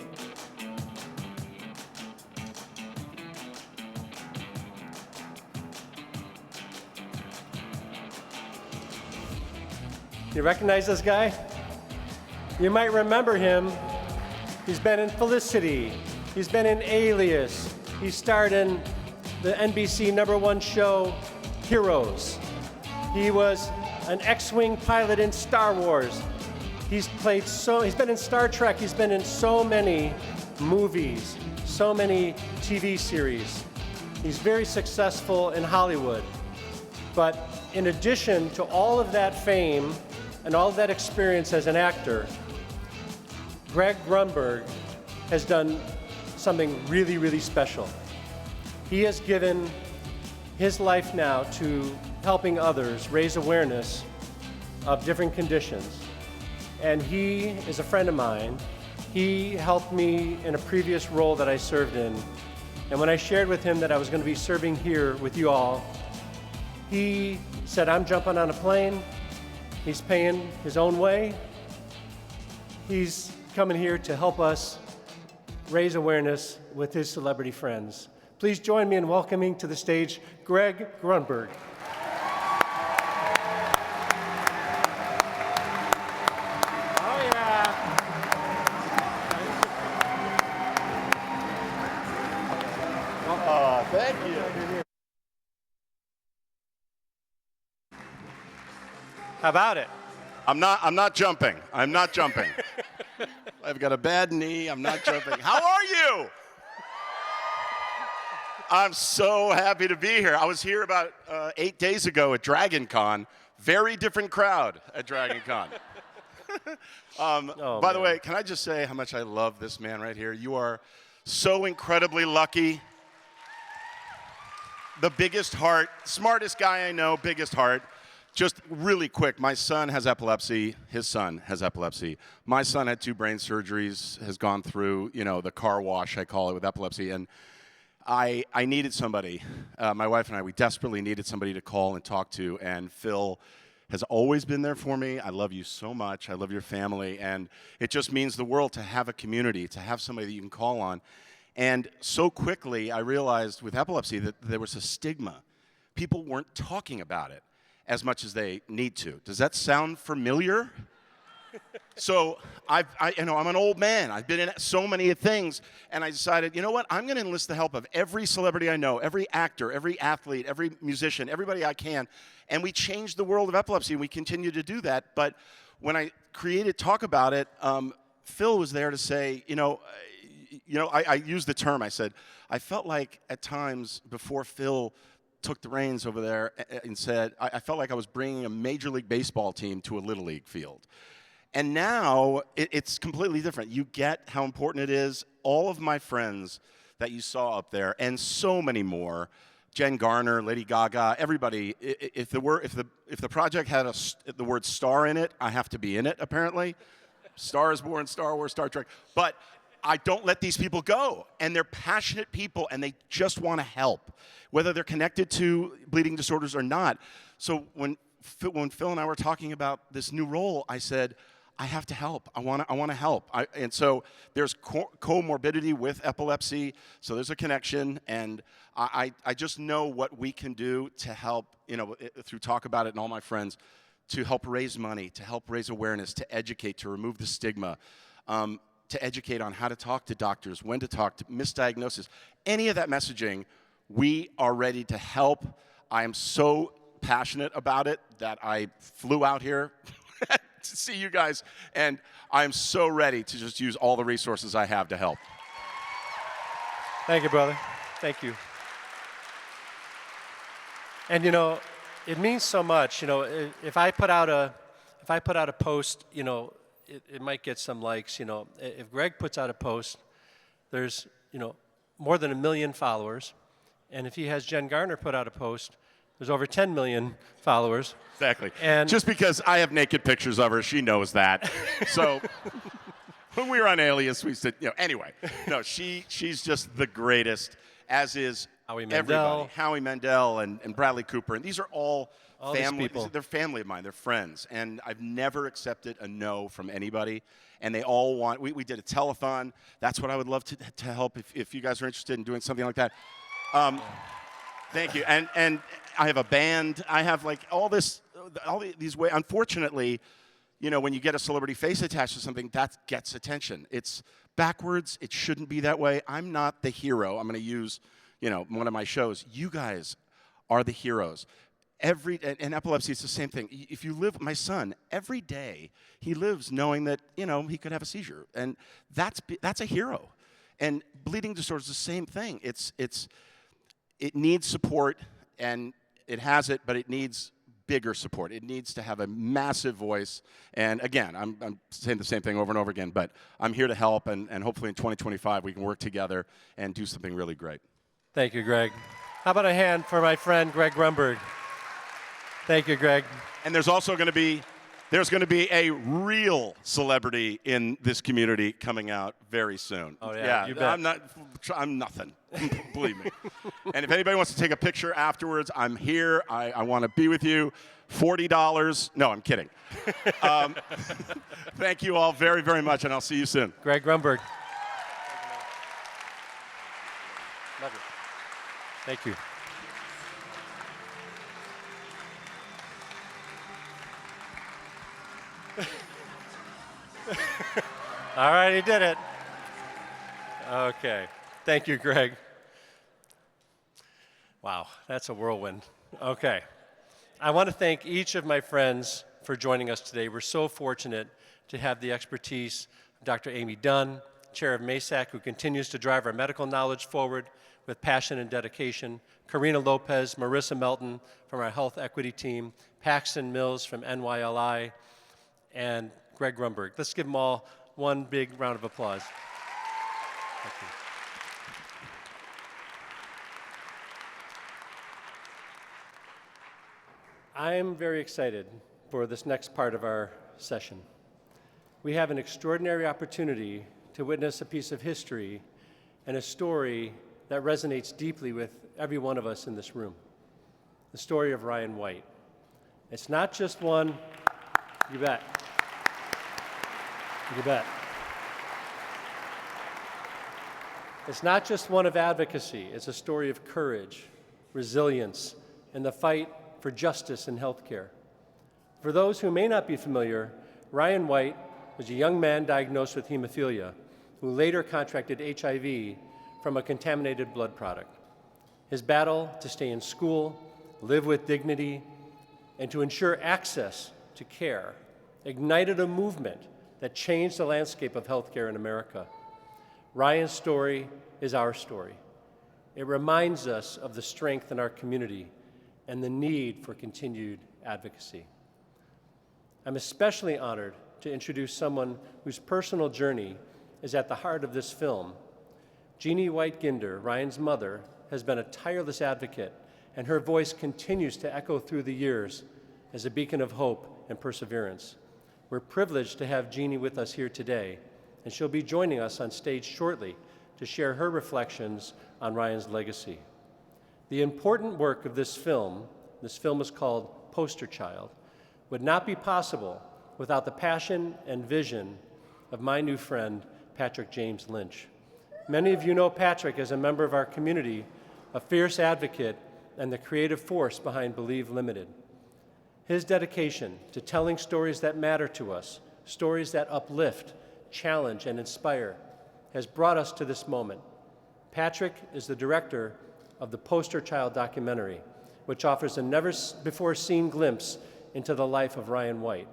You recognize this guy? You might remember him. He's been in Felicity. He's been in Alias. He starred in the NBC #1 show, Heroes. He was an X-Wing pilot in Star Wars. He's been in Star Trek. He's been in so many movies, so many TV series. He's very successful in Hollywood. But in addition to all of that fame and all of that experience as an actor, Greg Grunberg has done something really, really special. He has given his life now to helping others raise awareness of different conditions. And he is a friend of mine. He helped me in a previous role that I served in. And when I shared with him that I was going to be serving here with you all, he said, I'm jumping on a plane. He's paying his own way. He's coming here to help us raise awareness with his celebrity friends. Please join me in welcoming to the stage Greg Grunberg. Oh, yeah. Oh, thank you. How about it? I'm not jumping. I'm not jumping. I've got a bad knee. I'm not jumping. How are you? I'm so happy to be here. I was here about 8 days ago at Dragon Con. Very different crowd at Dragon Con. By the way, can I just say how much I love this man right here? You are so incredibly lucky. The biggest heart, smartest guy I know, biggest heart. Just really quick, my son has epilepsy. His son has epilepsy. My son had 2 brain surgeries, has gone through, you know, the car wash, I call it, with epilepsy. And I needed somebody. My wife and I, we desperately needed somebody to call and talk to. And Phil has always been there for me. I love you so much. I love your family. And it just means the world to have a community, to have somebody that you can call on. And so quickly, I realized with epilepsy that there was a stigma. People weren't talking about it as much as they need to. Does that sound familiar? So I'm an old man. I've been in so many things, and I decided, you know what? I'm going to enlist the help of every celebrity I know, every actor, every athlete, every musician, everybody I can, and we changed the world of epilepsy, and we continue to do that. But when I created Talk About It, Phil was there to say, I used the term. I said, I felt like at times before Phil took the reins over there and said, I felt like I was bringing a Major League Baseball team to a Little League field. And now it's completely different. You get how important it is. All of my friends that you saw up there, and so many more, Jen Garner, Lady Gaga, everybody. If the project had the word star in it, I have to be in it. Apparently, Star is Born, Star Wars, Star Trek. But I don't let these people go, and they're passionate people, and they just want to help, whether they're connected to bleeding disorders or not. So when Phil and I were talking about this new role, I said, I have to help. I want to help. And so there's comorbidity with epilepsy, so there's a connection, and I just know what we can do to help, through Talk About It and all my friends, to help raise money, to help raise awareness, to educate, to remove the stigma, to educate on how to talk to doctors, when to talk, to misdiagnosis. Any of that messaging, we are ready to help. I am so passionate about it that I flew out here to see you guys, and I'm so ready to just use all the resources I have to help. Thank you, brother. Thank you. And it means so much. If I put out a post, it might get some likes. If Greg puts out a post, there's more than 1 million followers, and if he has Jen Garner put out a post, there's over 10 million followers. Exactly. And just because I have naked pictures of her, she knows that. So when we were on Alias, we said, anyway. No, she's just the greatest, as is everybody. Howie Mandel and Bradley Cooper. And these are all family. They're family of mine. They're friends. And I've never accepted a no from anybody. And they all want, we did a telethon. That's what I would love to help if you guys are interested in doing something like that. Thank you. And I have a band. I have all these ways. Unfortunately, when you get a celebrity face attached to something, that gets attention. It's backwards. It shouldn't be that way. I'm not the hero. I'm going to use, one of my shows. You guys are the heroes. And epilepsy is the same thing. If you live, my son, every day he lives knowing that, he could have a seizure. And that's a hero. And bleeding disorder is the same thing. It needs support, and it has it, but it needs bigger support. It needs to have a massive voice. And again, I'm saying the same thing over and over again, but I'm here to help, and hopefully in 2025 we can work together and do something really great. Thank you, Greg. How about a hand for my friend Greg Grunberg? Thank you, Greg. And there's also going to be a real celebrity in this community coming out very soon. Oh yeah, you bet. I'm nothing. Believe me. And if anybody wants to take a picture afterwards, I'm here. I want to be with you. $40. No, I'm kidding. Thank you all very, very much, and I'll see you soon. Greg Grunberg. Love you. Thank you. All right, he did it. Okay. Thank you, Greg. Wow, that's a whirlwind. Okay. I want to thank each of my friends for joining us today. We're so fortunate to have the expertise of Dr. Amy Dunn, chair of MASAC, who continues to drive our medical knowledge forward with passion and dedication, Karina Lopez, Marissa Melton from our health equity team, Paxton Mills from NYLI, and Greg Grunberg. Let's give them all one big round of applause. Thank you. I'm very excited for this next part of our session. We have an extraordinary opportunity to witness a piece of history and a story that resonates deeply with every one of us in this room. The story of Ryan White. It's not just one, you bet. You bet. It's not just one of advocacy. It's a story of courage, resilience, and the fight for justice in healthcare. For those who may not be familiar, Ryan White was a young man diagnosed with hemophilia who later contracted HIV from a contaminated blood product. His battle to stay in school, live with dignity, and to ensure access to care ignited a movement that changed the landscape of healthcare in America. Ryan's story is our story. It reminds us of the strength in our community and the need for continued advocacy. I'm especially honored to introduce someone whose personal journey is at the heart of this film. Jeanne White-Ginder, Ryan's mother, has been a tireless advocate, and her voice continues to echo through the years as a beacon of hope and perseverance. We're privileged to have Jeanne with us here today, and she'll be joining us on stage shortly to share her reflections on Ryan's legacy. The important work of this film is called Poster Child, would not be possible without the passion and vision of my new friend, Patrick James Lynch. Many of you know Patrick as a member of our community, a fierce advocate, and the creative force behind Believe Limited. His dedication to telling stories that matter to us, stories that uplift, challenge, and inspire, has brought us to this moment. Patrick is the director of the Poster Child documentary, which offers a never-before-seen glimpse into the life of Ryan White.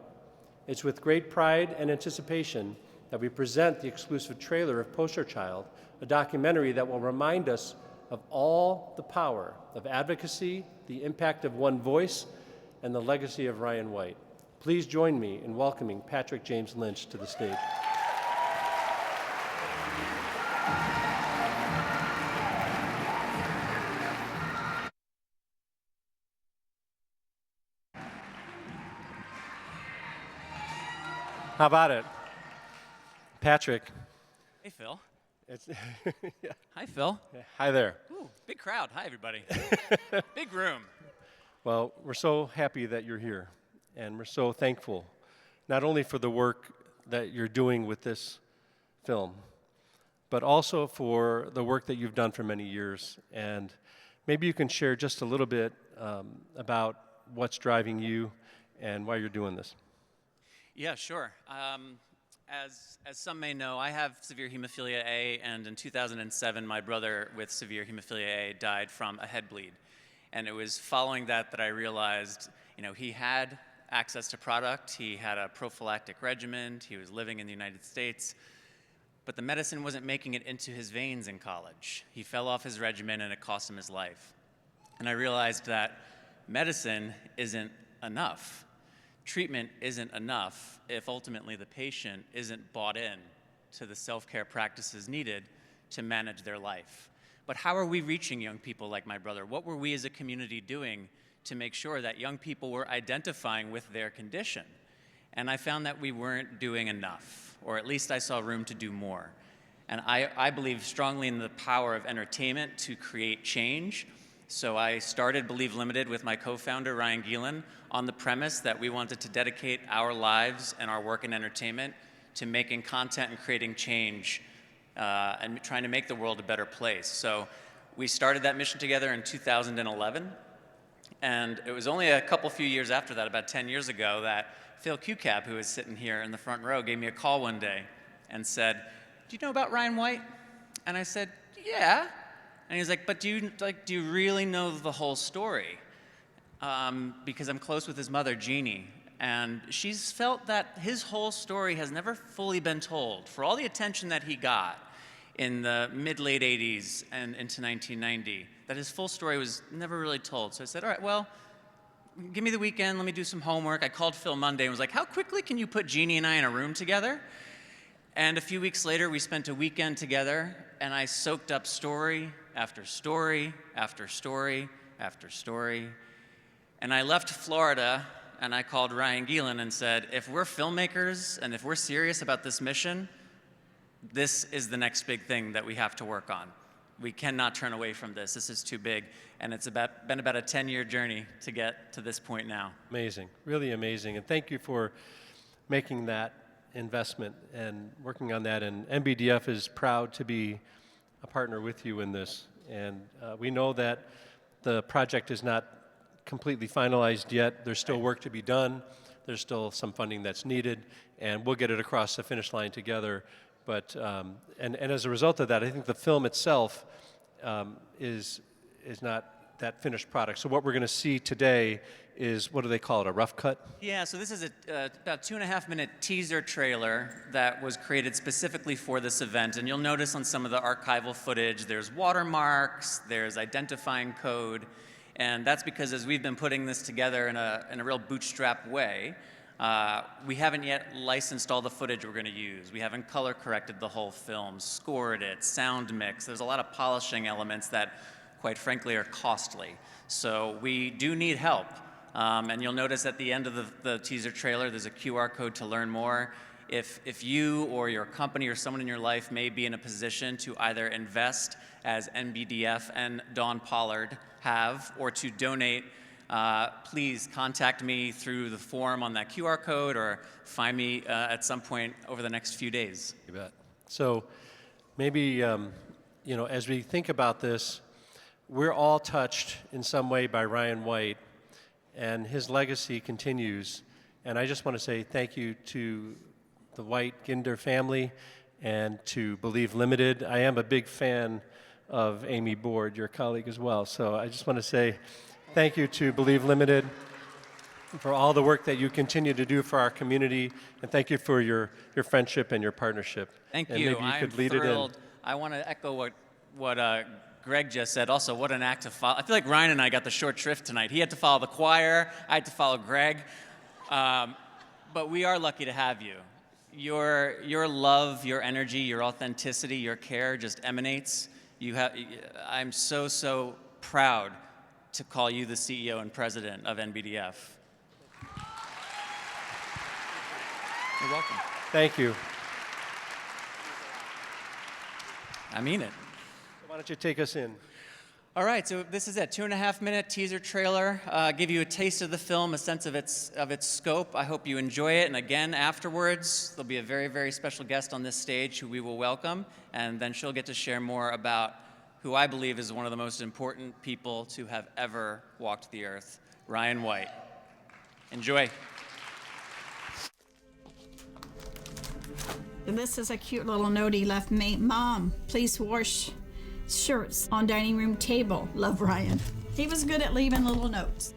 It's with great pride and anticipation that we present the exclusive trailer of Poster Child, a documentary that will remind us of all the power of advocacy, the impact of one voice, and the legacy of Ryan White. Please join me in welcoming Patrick James Lynch to the stage. How about it? Patrick. Hey, Phil. Yeah. Hi, Phil. Hi there. Ooh, big crowd. Hi, everybody. Big room. Well, we're so happy that you're here, and we're so thankful, not only for the work that you're doing with this film, but also for the work that you've done for many years. And maybe you can share just a little bit about what's driving you and why you're doing this. Yeah, sure. As some may know, I have severe hemophilia A, and in 2007, my brother with severe hemophilia A died from a head bleed. And it was following that I realized, he had access to product, he had a prophylactic regimen, he was living in the United States, but the medicine wasn't making it into his veins in college. He fell off his regimen and it cost him his life. And I realized that medicine isn't enough. Treatment isn't enough if ultimately the patient isn't bought in to the self-care practices needed to manage their life. But how are we reaching young people like my brother? What were we as a community doing to make sure that young people were identifying with their condition? And I found that we weren't doing enough, or at least I saw room to do more. And I believe strongly in the power of entertainment to create change. So I started Believe Limited with my co-founder, Ryan Gielen, on the premise that we wanted to dedicate our lives and our work in entertainment to making content and creating change and trying to make the world a better place. So we started that mission together in 2011. And it was only a few years after that, about 10 years ago, that Phil Cucap, who was sitting here in the front row, gave me a call one day and said, "Do you know about Ryan White?" And I said, "Yeah." And he was like, "But do you really know the whole story?" Because I'm close with his mother, Jeanne, and she's felt that his whole story has never fully been told. For all the attention that he got in the mid-late 80s and into 1990, that his full story was never really told. So I said, all right, well, give me the weekend, let me do some homework. I called Phil Monday and was like, how quickly can you put Jeanne and I in a room together? And a few weeks later, we spent a weekend together, and I soaked up story after story after story after story. And I left Florida, and I called Ryan Gielen and said, if we're filmmakers and if we're serious about this mission, this is the next big thing that we have to work on. We cannot turn away from this. This is too big. And it's been about a 10-year journey to get to this point now. Amazing, really amazing. And thank you for making that investment and working on that. And NBDF is proud to be a partner with you in this. And we know that the project is not completely finalized yet. There's still work to be done. There's still some funding that's needed, and we'll get it across the finish line together. But and as a result of that, I think the film itself is not that finished product. So what we're going to see today is, what do they call it, a rough cut? Yeah, so this is about 2.5-minute teaser trailer that was created specifically for this event. And you'll notice on some of the archival footage, there's watermarks, there's identifying code. And that's because as we've been putting this together in a real bootstrap way, we haven't yet licensed all the footage we're going to use. We haven't color corrected the whole film, scored it, sound mix. There's a lot of polishing elements that, quite frankly, are costly. So we do need help. And you'll notice at the end of the teaser trailer, there's a QR code to learn more. If you or your company or someone in your life may be in a position to either invest as NBDF and Dawn Pollard have, or to donate, please contact me through the form on that QR code, or find me at some point over the next few days. You bet. So maybe, as we think about this, we're all touched in some way by Ryan White, and his legacy continues. And I just want to say thank you to the White-Ginder family and to Believe Limited. I am a big fan of Amy Board, your colleague as well. So I just want to say thank you to Believe Limited for all the work that you continue to do for our community, and thank you for your friendship and your partnership. Thank and you. Maybe you I'm could lead thrilled. it in. I want to echo what Greg just said. Also, what an act to follow. I feel like Ryan and I got the short shrift tonight. He had to follow the choir. I had to follow Greg. But we are lucky to have you. Your love, your energy, your authenticity, your care just emanates. I'm so proud to call you the CEO and president of NBDF. You're welcome. Thank you. I mean it. Why don't you take us in? All right, so this is it, 2.5-minute teaser trailer. Give you a taste of the film, a sense of its scope. I hope you enjoy it. And again, afterwards, there'll be a very, very special guest on this stage who we will welcome. And then she'll get to share more about who I believe is one of the most important people to have ever walked the earth, Ryan White. Enjoy. And this is a cute little note he left me. Mom, please wash shirts on dining room table. Love, Ryan. He was good at leaving little notes.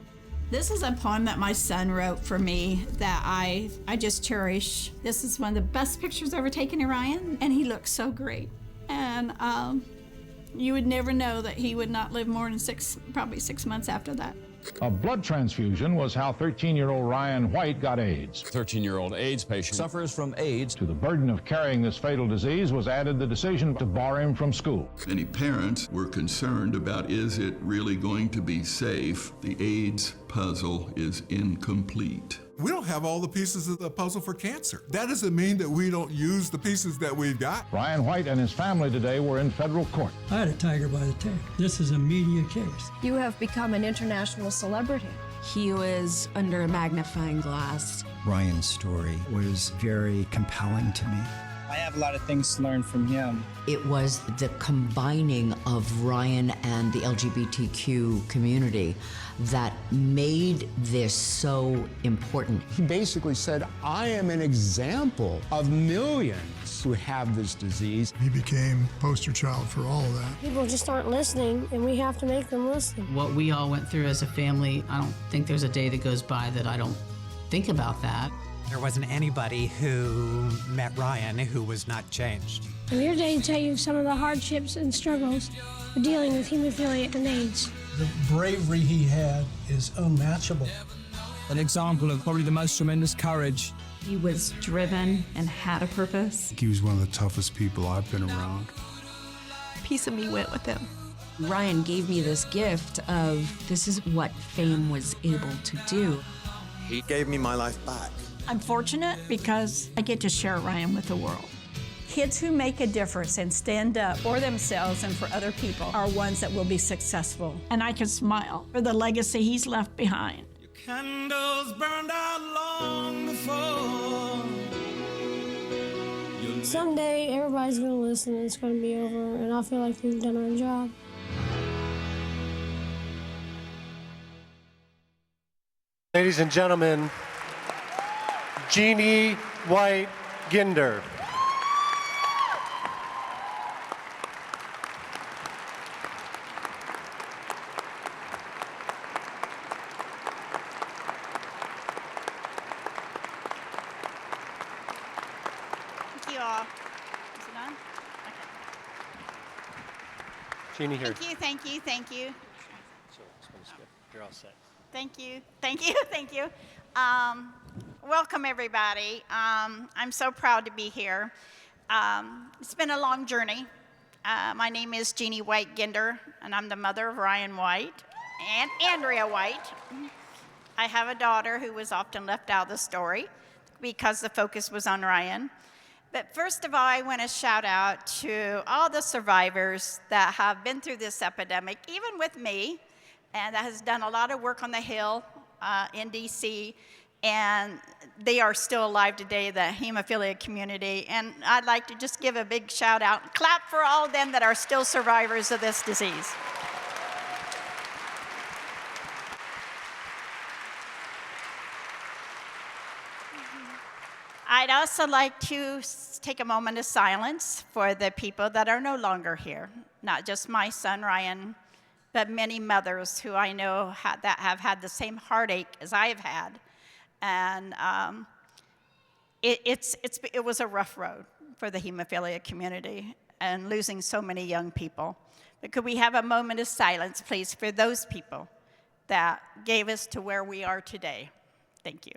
This is a poem that my son wrote for me that I just cherish. This is one of the best pictures ever taken of Ryan, and he looks so great. And you would never know that he would not live more than probably 6 months after that. A blood transfusion was how 13-year-old Ryan White got AIDS. 13-year-old AIDS patient suffers from AIDS. To the burden of carrying this fatal disease was added the decision to bar him from school. Many parents were concerned about, is it really going to be safe? The AIDS puzzle is incomplete. We don't have all the pieces of the puzzle for cancer. That doesn't mean that we don't use the pieces that we've got. Ryan White and his family today were in federal court. I had a tiger by the tail. This is a media case. You have become an international celebrity. He was under a magnifying glass. Ryan's story was very compelling to me. I have a lot of things to learn from him. It was the combining of Ryan and the LGBTQ community that made this so important. He basically said, I am an example of millions who have this disease. He became poster child for all of that. People just aren't listening, and we have to make them listen. What we all went through as a family, I don't think there's a day that goes by that I don't think about that. There wasn't anybody who met Ryan who was not changed. I'm here today to tell you some of the hardships and struggles of dealing with hemophilia and AIDS. The bravery he had is unmatchable. An example of probably the most tremendous courage. He was driven and had a purpose. He was one of the toughest people I've been around. A piece of me went with him. Ryan gave me this gift of this is what fame was able to do. He gave me my life back. I'm fortunate because I get to share Ryan with the world. Kids who make a difference and stand up for themselves and for other people are ones that will be successful. And I can smile for the legacy he's left behind. Candles burned out long before. Someday, everybody's going to listen and it's going to be over, and I feel like we've done our job. Ladies and gentlemen, Jeanne White-Ginder. Thank you all. Is it on? Okay. Jeanne here. Thank you, thank you, thank you. So this one's good. You're all set. Thank you, thank you, thank you. Welcome, everybody. I'm so proud to be here. It's been a long journey. My name is Jeanne White-Ginder, and I'm the mother of Ryan White and Andrea White. I have a daughter who was often left out of the story because the focus was on Ryan. But first of all, I want to shout out to all the survivors that have been through this epidemic, even with me, and that has done a lot of work on the Hill in DC, and they are still alive today, the hemophilia community. And I'd like to just give a big shout out, clap for all of them that are still survivors of this disease. I'd also like to take a moment of silence for the people that are no longer here, not just my son, Ryan, but many mothers who I know that have had the same heartache as I have had. And it was a rough road for the hemophilia community and losing so many young people. But could we have a moment of silence, please, for those people that gave us to where we are today? Thank you.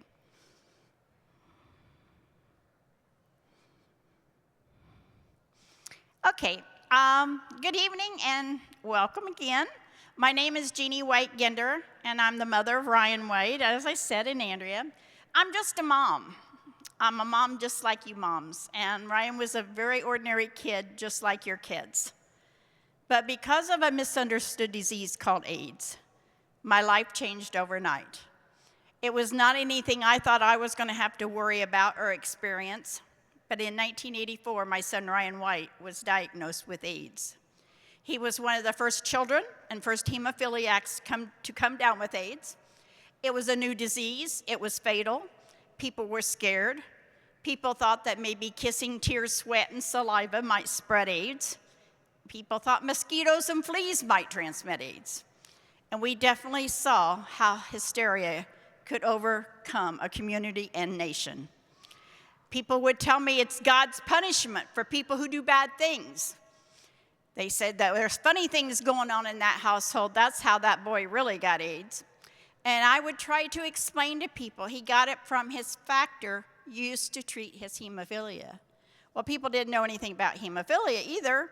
Okay, good evening and welcome again. My name is Jeanne White-Ginder, and I'm the mother of Ryan White, as I said, and Andrea. I'm just a mom. I'm a mom just like you moms, and Ryan was a very ordinary kid just like your kids. But because of a misunderstood disease called AIDS, my life changed overnight. It was not anything I thought I was going to have to worry about or experience. But in 1984, my son Ryan White was diagnosed with AIDS. He was one of the first children and first hemophiliacs to come down with AIDS. It was a new disease. It was fatal. People were scared. People thought that maybe kissing, tears, sweat, and saliva might spread AIDS. People thought mosquitoes and fleas might transmit AIDS. And we definitely saw how hysteria could overcome a community and nation. People would tell me it's God's punishment for people who do bad things. They said that there's funny things going on in that household. That's how that boy really got AIDS. And I would try to explain to people he got it from his factor used to treat his hemophilia. Well, people didn't know anything about hemophilia either,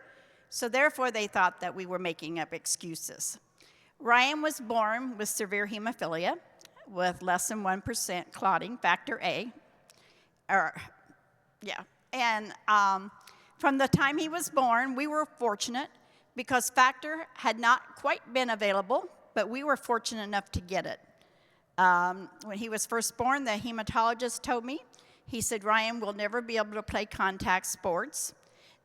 so therefore they thought that we were making up excuses. Ryan was born with severe hemophilia with less than 1% clotting, factor A. And from the time he was born, we were fortunate because factor had not quite been available, but we were fortunate enough to get it. When he was first born, the hematologist told me, he said, Ryan will never be able to play contact sports.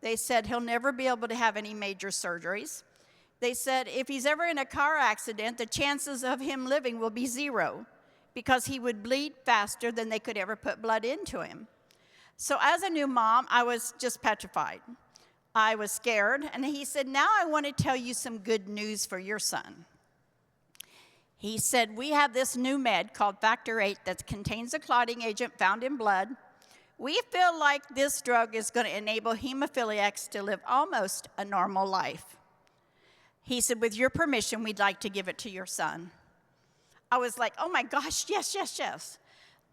They said he'll never be able to have any major surgeries. They said if he's ever in a car accident, the chances of him living will be 0 because he would bleed faster than they could ever put blood into him. So as a new mom, I was just petrified. I was scared, and he said, now I want to tell you some good news for your son. He said, we have this new med called Factor VIII that contains a clotting agent found in blood. We feel like this drug is going to enable hemophiliacs to live almost a normal life. He said, with your permission, we'd like to give it to your son. I was like, oh my gosh, yes, yes, yes.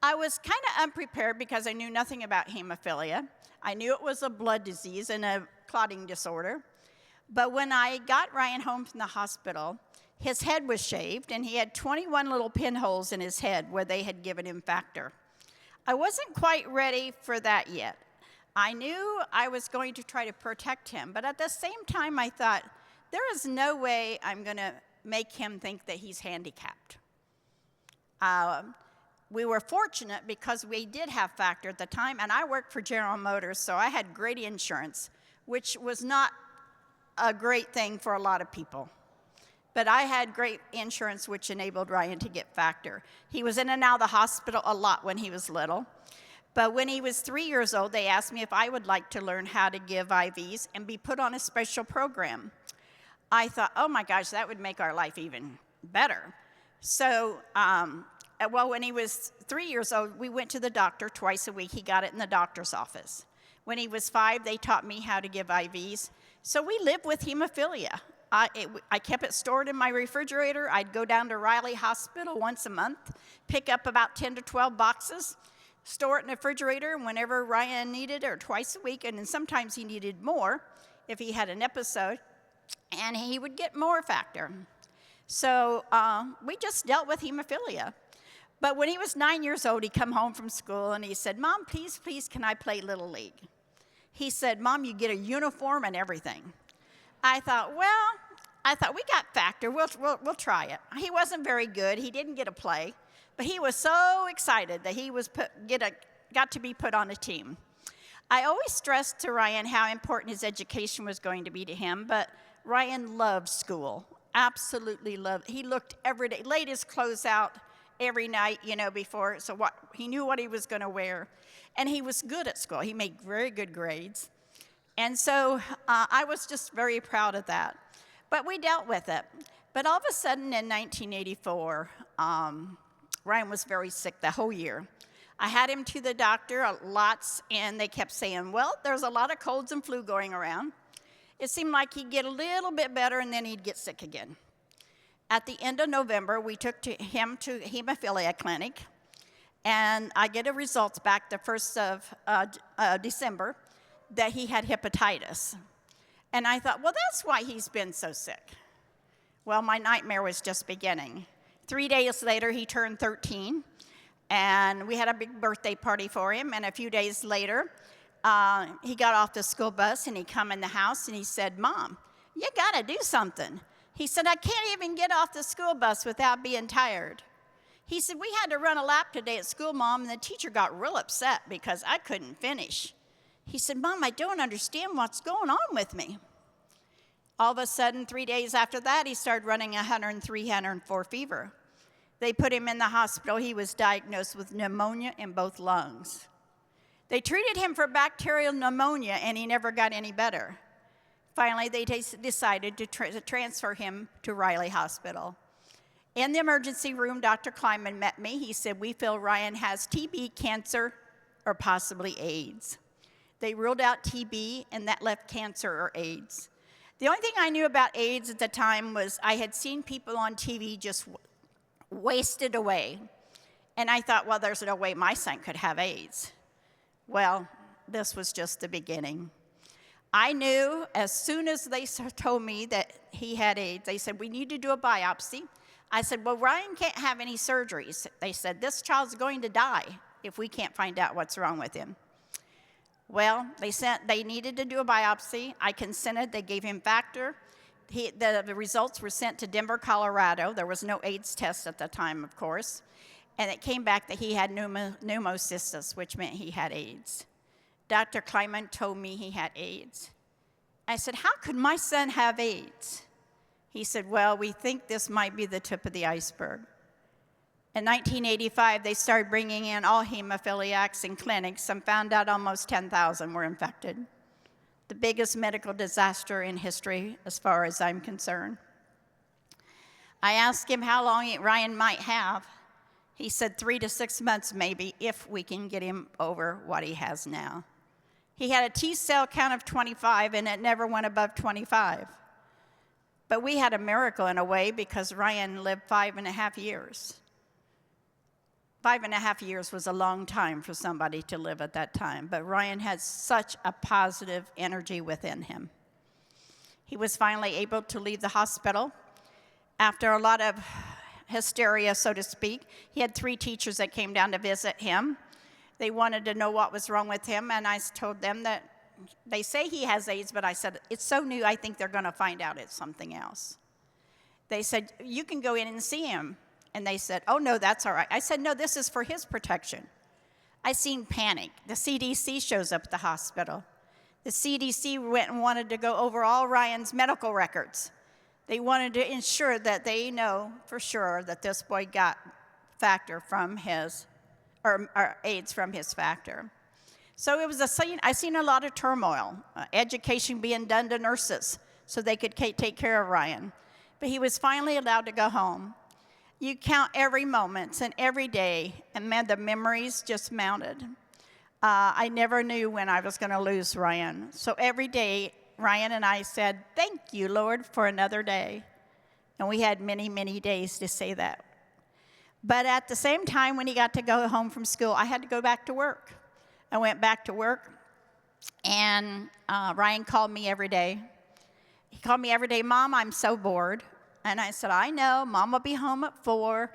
I was kind of unprepared because I knew nothing about hemophilia. I knew it was a blood disease and a clotting disorder. But when I got Ryan home from the hospital, his head was shaved, and he had 21 little pinholes in his head where they had given him factor. I wasn't quite ready for that yet. I knew I was going to try to protect him, but at the same time I thought, there is no way I'm going to make him think that he's handicapped. We were fortunate because we did have Factor at the time, and I worked for General Motors, so I had great insurance, which was not a great thing for a lot of people. But I had great insurance, which enabled Ryan to get Factor. He was in and out of the hospital a lot when he was little. But when he was 3 years old, they asked me if I would like to learn how to give IVs and be put on a special program. I thought, oh my gosh, that would make our life even better. So, well, when he was 3 years old, we went to the doctor twice a week. He got it in the doctor's office. When he was 5, they taught me how to give IVs. So we lived with hemophilia. I kept it stored in my refrigerator. I'd go down to Riley Hospital once a month, pick up about 10 to 12 boxes, store it in the refrigerator, and whenever Ryan needed it, or twice a week, and then sometimes he needed more if he had an episode, and he would get more Factor. So we just dealt with hemophilia. But when he was 9 years old, he come home from school, and he said, Mom, please, can I play Little League? He said, Mom, you get a uniform and everything. I thought, we got Factor. We'll try it. He wasn't very good. He didn't get a play. But he was so excited that he was got to be put on a team. I always stressed to Ryan how important his education was going to be to him, but Ryan loved school, absolutely loved. He looked every day, laid his clothes out every night, before, so he knew what he was going to wear. And he was good at school. He made very good grades. And so I was just very proud of that. But we dealt with it. But all of a sudden in 1984, Ryan was very sick the whole year. I had him to the doctor lots, and they kept saying, well, there's a lot of colds and flu going around. It seemed like he'd get a little bit better, and then he'd get sick again. At the end of November, we took him to hemophilia clinic, and I get the results back the 1st of December that he had hepatitis. And I thought, well, that's why he's been so sick. Well, my nightmare was just beginning. 3 days later, he turned 13, and we had a big birthday party for him, and a few days later, he got off the school bus, and he come in the house, and he said, Mom, you gotta do something. He said, I can't even get off the school bus without being tired. He said, we had to run a lap today at school, Mom, and the teacher got real upset because I couldn't finish. He said, Mom, I don't understand what's going on with me. All of a sudden, 3 days after that, he started running 103, 104 fever. They put him in the hospital. He was diagnosed with pneumonia in both lungs. They treated him for bacterial pneumonia, and he never got any better. Finally, they decided to transfer him to Riley Hospital. In the emergency room, Dr. Kleiman met me. He said, we feel Ryan has TB, cancer, or possibly AIDS. They ruled out TB, and that left cancer or AIDS. The only thing I knew about AIDS at the time was I had seen people on TV just wasted away. And I thought, well, there's no way my son could have AIDS. Well, this was just the beginning. I knew as soon as they told me that he had AIDS, they said, we need to do a biopsy. I said, well, Ryan can't have any surgeries. They said, this child's going to die if we can't find out what's wrong with him. Well, they needed to do a biopsy. I consented. They gave him Factor. The results were sent to Denver, Colorado. There was no AIDS test at the time, of course. And it came back that he had pneumocystis, which meant he had AIDS. Dr. Kleiman told me he had AIDS. I said, how could my son have AIDS? He said, well, we think this might be the tip of the iceberg. In 1985, they started bringing in all hemophiliacs in clinics and found out almost 10,000 were infected. The biggest medical disaster in history, as far as I'm concerned. I asked him how long Ryan might have. He said 3 to 6 months maybe, if we can get him over what he has now. He had a T-cell count of 25, and it never went above 25. But we had a miracle in a way because Ryan lived 5.5 years. 5.5 years was a long time for somebody to live at that time, but Ryan had such a positive energy within him. He was finally able to leave the hospital. After a lot of hysteria, so to speak, he had 3 teachers that came down to visit him. They wanted to know what was wrong with him, and I told them that they say he has AIDS, but I said, it's so new, I think they're going to find out it's something else. They said, you can go in and see him. And they said, oh, no, that's all right. I said, no, this is for his protection. I seen panic. The CDC shows up at the hospital. The CDC went and wanted to go over all Ryan's medical records. They wanted to ensure that they know for sure that this boy got AIDS from his factor. So it was I seen a lot of turmoil, education being done to nurses so they could take care of Ryan. But he was finally allowed to go home. You count every moment and every day, and man, the memories just mounted. I never knew when I was going to lose Ryan. So every day, Ryan and I said, thank you, Lord, for another day. And we had many, many days to say that. But at the same time, when he got to go home from school, I had to go back to work. I went back to work, and Ryan called me every day. He called me every day, Mom, I'm so bored. And I said, I know, Mom will be home at 4,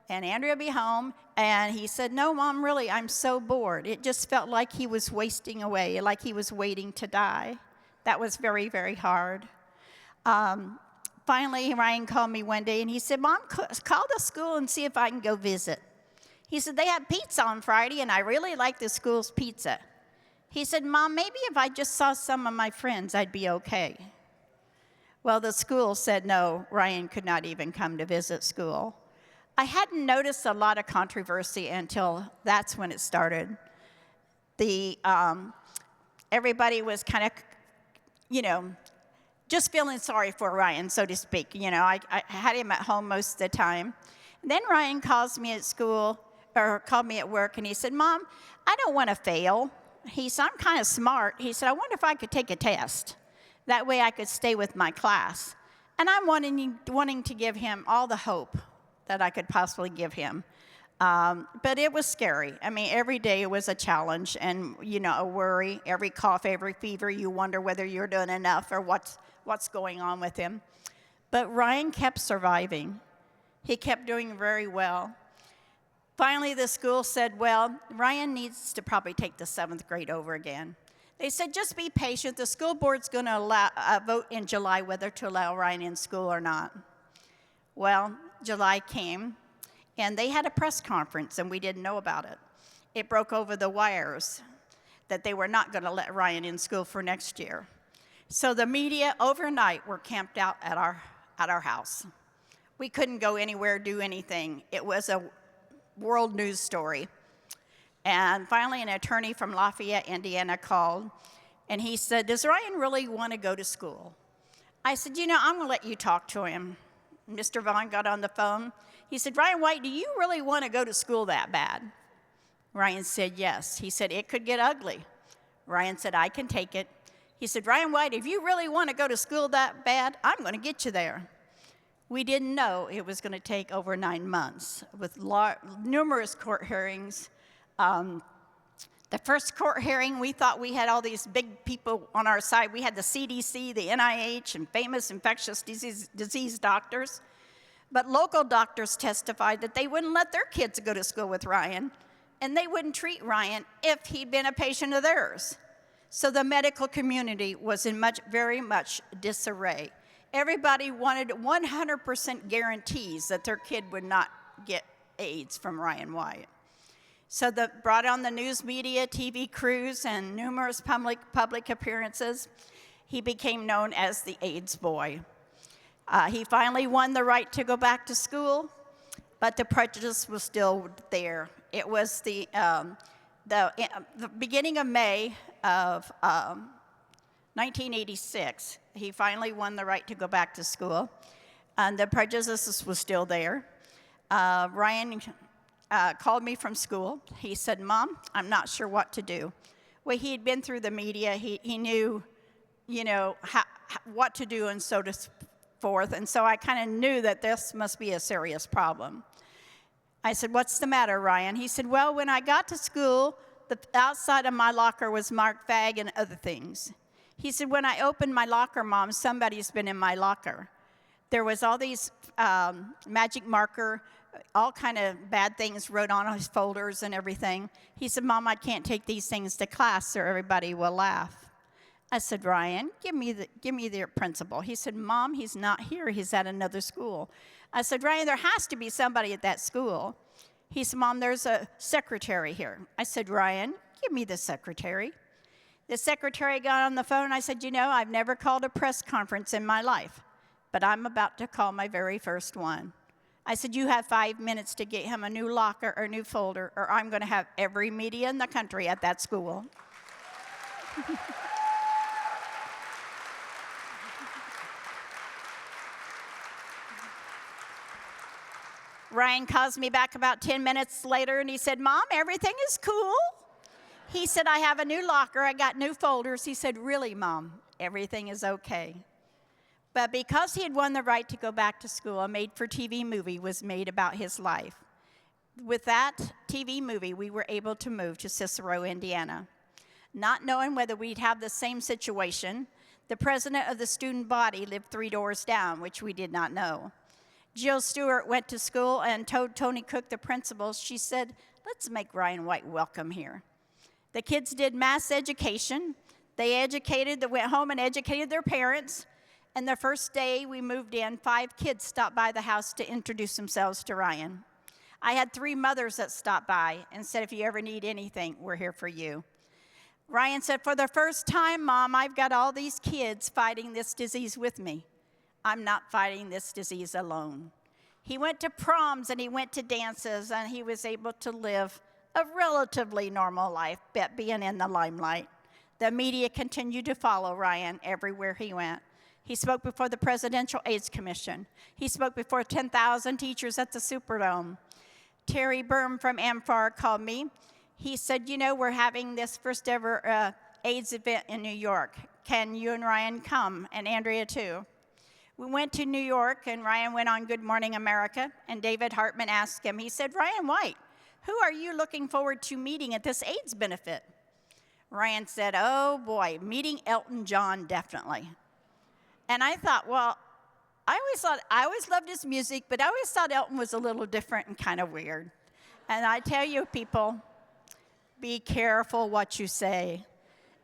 and Andrea will be home. And he said, no, Mom, really, I'm so bored. It just felt like he was wasting away, like he was waiting to die. That was very, very hard. Finally, Ryan called me one day, and he said, Mom, call the school and see if I can go visit. He said, they had pizza on Friday, and I really like the school's pizza. He said, Mom, maybe if I just saw some of my friends, I'd be okay. Well, the school said no, Ryan could not even come to visit school. I hadn't noticed a lot of controversy until that's when it started. Everybody was kind of, just feeling sorry for Ryan, so to speak. I had him at home most of the time. And then Ryan calls me at school, or called me at work, and he said, Mom, I don't want to fail. He said, I'm kind of smart. He said, I wonder if I could take a test. That way I could stay with my class. And I'm wanting to give him all the hope that I could possibly give him. But it was scary. I mean, every day it was a challenge and, a worry. Every cough, every fever, you wonder whether you're doing enough or what's going on with him. But Ryan kept surviving. He kept doing very well. Finally, the school said, well, Ryan needs to probably take the 7th grade over again. They said, just be patient. The school board's going to vote in July whether to allow Ryan in school or not. Well, July came, and they had a press conference, and we didn't know about it. It broke over the wires that they were not going to let Ryan in school for next year. So the media overnight were camped out at our house. We couldn't go anywhere, do anything. It was a world news story. And finally, an attorney from Lafayette, Indiana called, and he said, does Ryan really want to go to school? I said, I'm going to let you talk to him. Mr. Vaughn got on the phone. He said, Ryan White, do you really want to go to school that bad? Ryan said, yes. He said, it could get ugly. Ryan said, I can take it. He said, Ryan White, if you really want to go to school that bad, I'm going to get you there. We didn't know it was going to take over 9 months with numerous court hearings. The first court hearing, we thought we had all these big people on our side. We had the CDC, the NIH, and famous infectious disease doctors. But local doctors testified that they wouldn't let their kids go to school with Ryan, and they wouldn't treat Ryan if he'd been a patient of theirs. So the medical community was in very much disarray. Everybody wanted 100% guarantees that their kid would not get AIDS from Ryan White. So brought on the news media, TV crews, and numerous public appearances. He became known as the AIDS boy. He finally won the right to go back to school, but the prejudice was still there. It was the beginning of May of 1986. He finally won the right to go back to school, and the prejudice was still there. Ryan called me from school. He said, Mom, I'm not sure what to do. Well, he had been through the media. He knew, what to do and so forth. And so I kind of knew that this must be a serious problem. I said, what's the matter, Ryan? He said, well, when I got to school, the outside of my locker was marked fag and other things. He said, when I opened my locker, Mom, somebody's been in my locker. there was all these magic marker, all kind of bad things wrote on his folders and everything. He said, Mom, I can't take these things to class or everybody will laugh. I said, Ryan, give me the principal. He said, Mom, he's not here. He's at another school. I said, Ryan, there has to be somebody at that school. He said, Mom, there's a secretary here. I said, Ryan, give me the secretary. The secretary got on the phone, and I said, you know, I've never called a press conference in my life, but I'm about to call my very first one. I said, you have 5 minutes to get him a new locker or a new folder, or I'm going to have every media in the country at that school. Ryan calls me back about 10 minutes later, and he said, Mom, everything is cool. He said, I have a new locker. I got new folders. He said, really, Mom, everything is okay. But because he had won the right to go back to school, a made-for-TV movie was made about his life. With that TV movie, we were able to move to Cicero, Indiana. Not knowing whether we'd have the same situation, the president of the student body lived 3 doors down, which we did not know. Jill Stewart went to school and told Tony Cook, the principal, she said, let's make Ryan White welcome here. The kids did mass education. They went home and educated their parents. And the first day we moved in, 5 kids stopped by the house to introduce themselves to Ryan. I had 3 mothers that stopped by and said, if you ever need anything, we're here for you. Ryan said, for the first time, Mom, I've got all these kids fighting this disease with me. I'm not fighting this disease alone. He went to proms and he went to dances, and he was able to live a relatively normal life, but being in the limelight. The media continued to follow Ryan everywhere he went. He spoke before the Presidential AIDS Commission. He spoke before 10,000 teachers at the Superdome. Terry Berm from AMFAR called me. He said, you know, we're having this first ever AIDS event in New York. Can you and Ryan come? And Andrea too. We went to New York, and Ryan went on Good Morning America, and David Hartman asked him, he said, Ryan White, who are you looking forward to meeting at this AIDS benefit? Ryan said, oh boy, meeting Elton John, definitely. And I thought, well, I always loved his music, but I always thought Elton was a little different and kind of weird. And I tell you, people, be careful what you say.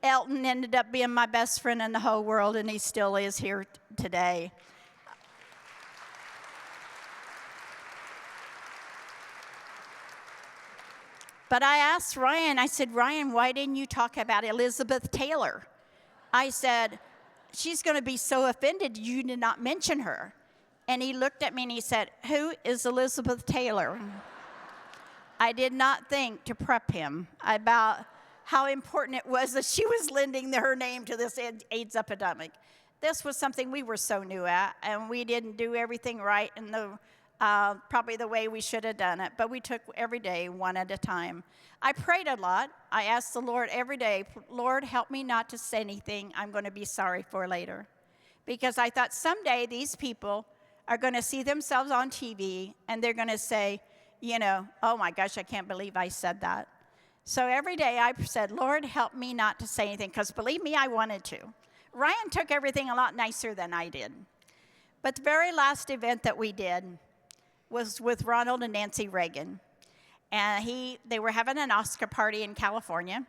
Elton ended up being my best friend in the whole world, and he still is here today. But I asked Ryan, I said, Ryan, why didn't you talk about Elizabeth Taylor? I said, she's going to be so offended you did not mention her. And he looked at me and he said, who is Elizabeth Taylor? I did not think to prep him about how important it was that she was lending her name to this AIDS epidemic. This was something we were so new at, and we didn't do everything right in probably the way we should have done it, but we took every day one at a time. I prayed a lot. I asked the Lord every day, Lord, help me not to say anything I'm going to be sorry for later. Because I thought someday these people are going to see themselves on TV, and they're going to say, you know, oh my gosh, I can't believe I said that. So every day I said, Lord, help me not to say anything, because believe me, I wanted to. Ryan took everything a lot nicer than I did. But the very last event that we did was with Ronald and Nancy Reagan. And they were having an Oscar party in California,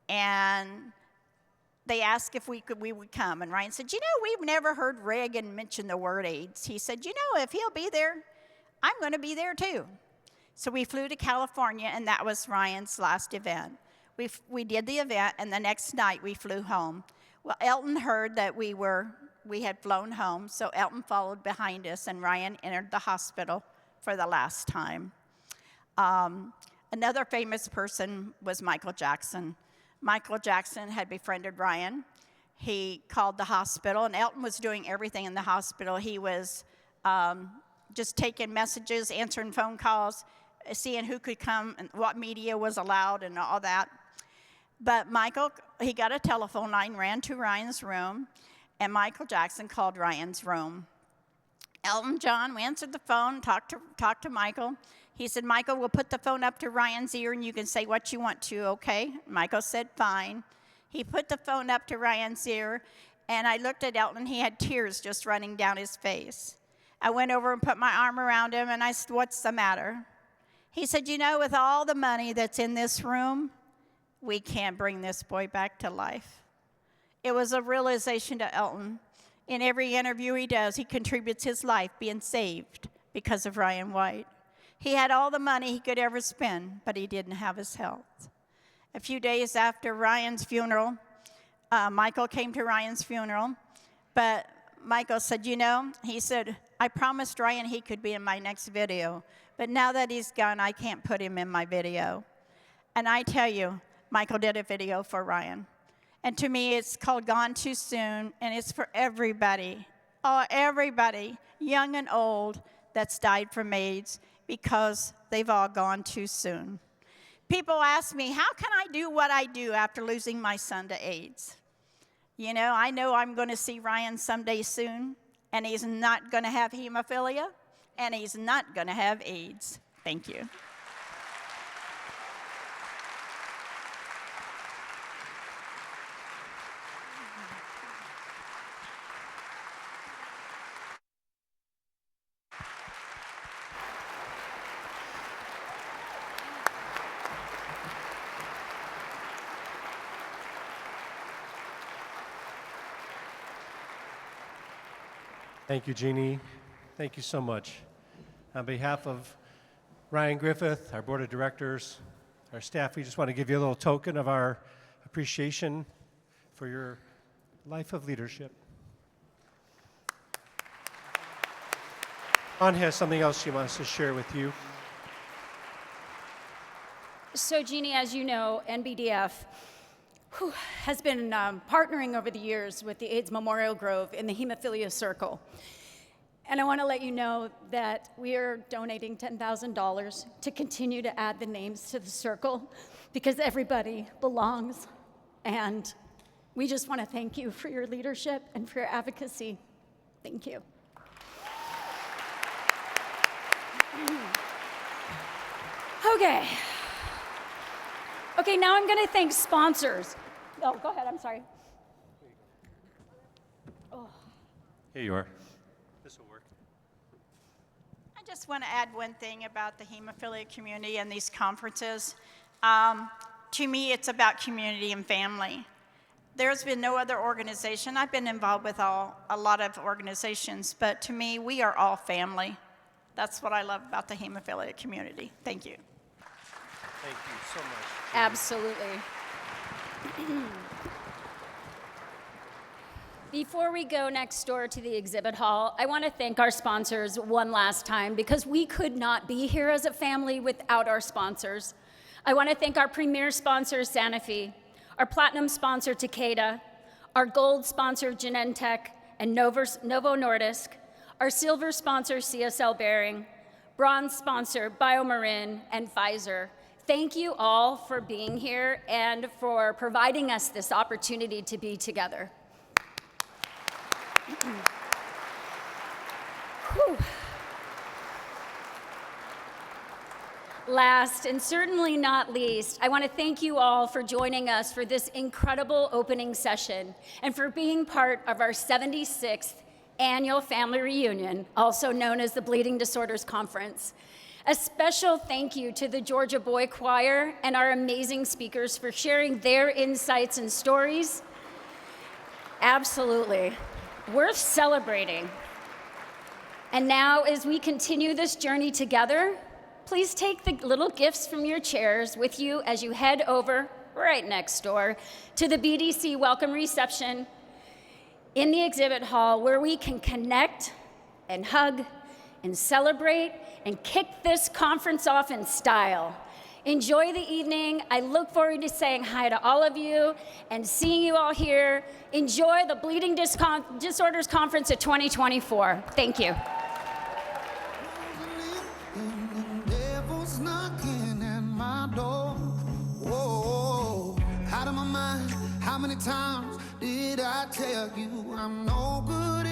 and they asked if we would come. And Ryan said, you know, we've never heard Reagan mention the word AIDS. He said, you know, if he'll be there, I'm going to be there too. So we flew to California, and that was Ryan's last event. We did the event, and the next night we flew home. Well, Elton heard that we had flown home, so Elton followed behind us, and Ryan entered the hospital for the last time. Another famous person was Michael Jackson. Michael Jackson had befriended Ryan. He called the hospital, and Elton was doing everything in the hospital. He was just taking messages, answering phone calls, seeing who could come and what media was allowed and all that. But Michael, he got a telephone line, ran to Ryan's room, and Michael Jackson called Ryan's room. Elton John, we answered the phone, talked to Michael. He said, Michael, we'll put the phone up to Ryan's ear and you can say what you want to, okay? Michael said, fine. He put the phone up to Ryan's ear, and I looked at Elton, and he had tears just running down his face. I went over and put my arm around him, and I said, "What's the matter?" He said, "You know, with all the money that's in this room, we can't bring this boy back to life." It was a realization to Elton. In every interview he does, he contributes his life being saved because of Ryan White. He had all the money he could ever spend, but he didn't have his health. A few days after Ryan's funeral, Michael came to Ryan's funeral, but Michael said, "You know," he said, "I promised Ryan he could be in my next video, but now that he's gone, I can't put him in my video." And I tell you, Michael did a video for Ryan. And to me, it's called Gone Too Soon, and it's for everybody, everybody, young and old, that's died from AIDS because they've all gone too soon. People ask me, how can I do what I do after losing my son to AIDS? You know I'm going to see Ryan someday soon, and he's not going to have hemophilia, and he's not going to have AIDS. Thank you. Thank you, Jeannie. Thank you so much. On behalf of Ryan Griffith, our board of directors, our staff, we just want to give you a little token of our appreciation for your life of leadership. Ann has something else she wants to share with you. So, Jeannie, as you know, NBDF has been partnering over the years with the AIDS Memorial Grove in the Hemophilia Circle. And I want to let you know that we are donating $10,000 to continue to add the names to the circle because everybody belongs. And we just want to thank you for your leadership and for your advocacy. Thank you. Okay, now I'm going to thank sponsors. Oh, go ahead, I'm sorry. Oh. Here you are. This will work. I just want to add one thing about the hemophilia community and these conferences. To me, it's about community and family. There's been no other organization. I've been involved with a lot of organizations, but to me, we are all family. That's what I love about the hemophilia community. Thank you. Thank you so much. Absolutely. Before we go next door to the exhibit hall, I want to thank our sponsors one last time because we could not be here as a family without our sponsors. I want to thank our premier sponsor, Sanofi, our platinum sponsor, Takeda, our gold sponsor, Genentech and Novo Nordisk, our silver sponsor, CSL Behring, bronze sponsor, BioMarin, and Pfizer. Thank you all for being here and for providing us this opportunity to be together. Last and certainly not least, I want to thank you all for joining us for this incredible opening session and for being part of our 76th annual family reunion, also known as the Bleeding Disorders Conference. A special thank you to the Georgia Boy Choir and our amazing speakers for sharing their insights and stories. Absolutely, worth celebrating. And now, as we continue this journey together, please take the little gifts from your chairs with you as you head over, right next door, to the BDC welcome reception in the exhibit hall where we can connect and hug and celebrate and kick this conference off in style. Enjoy the evening. I look forward to saying hi to all of you and seeing you all here. Enjoy the Bleeding Disorders Conference of 2024. Thank you. Devil's knocking at my door. Whoa, out of my mind. How many times did I tell you I'm no good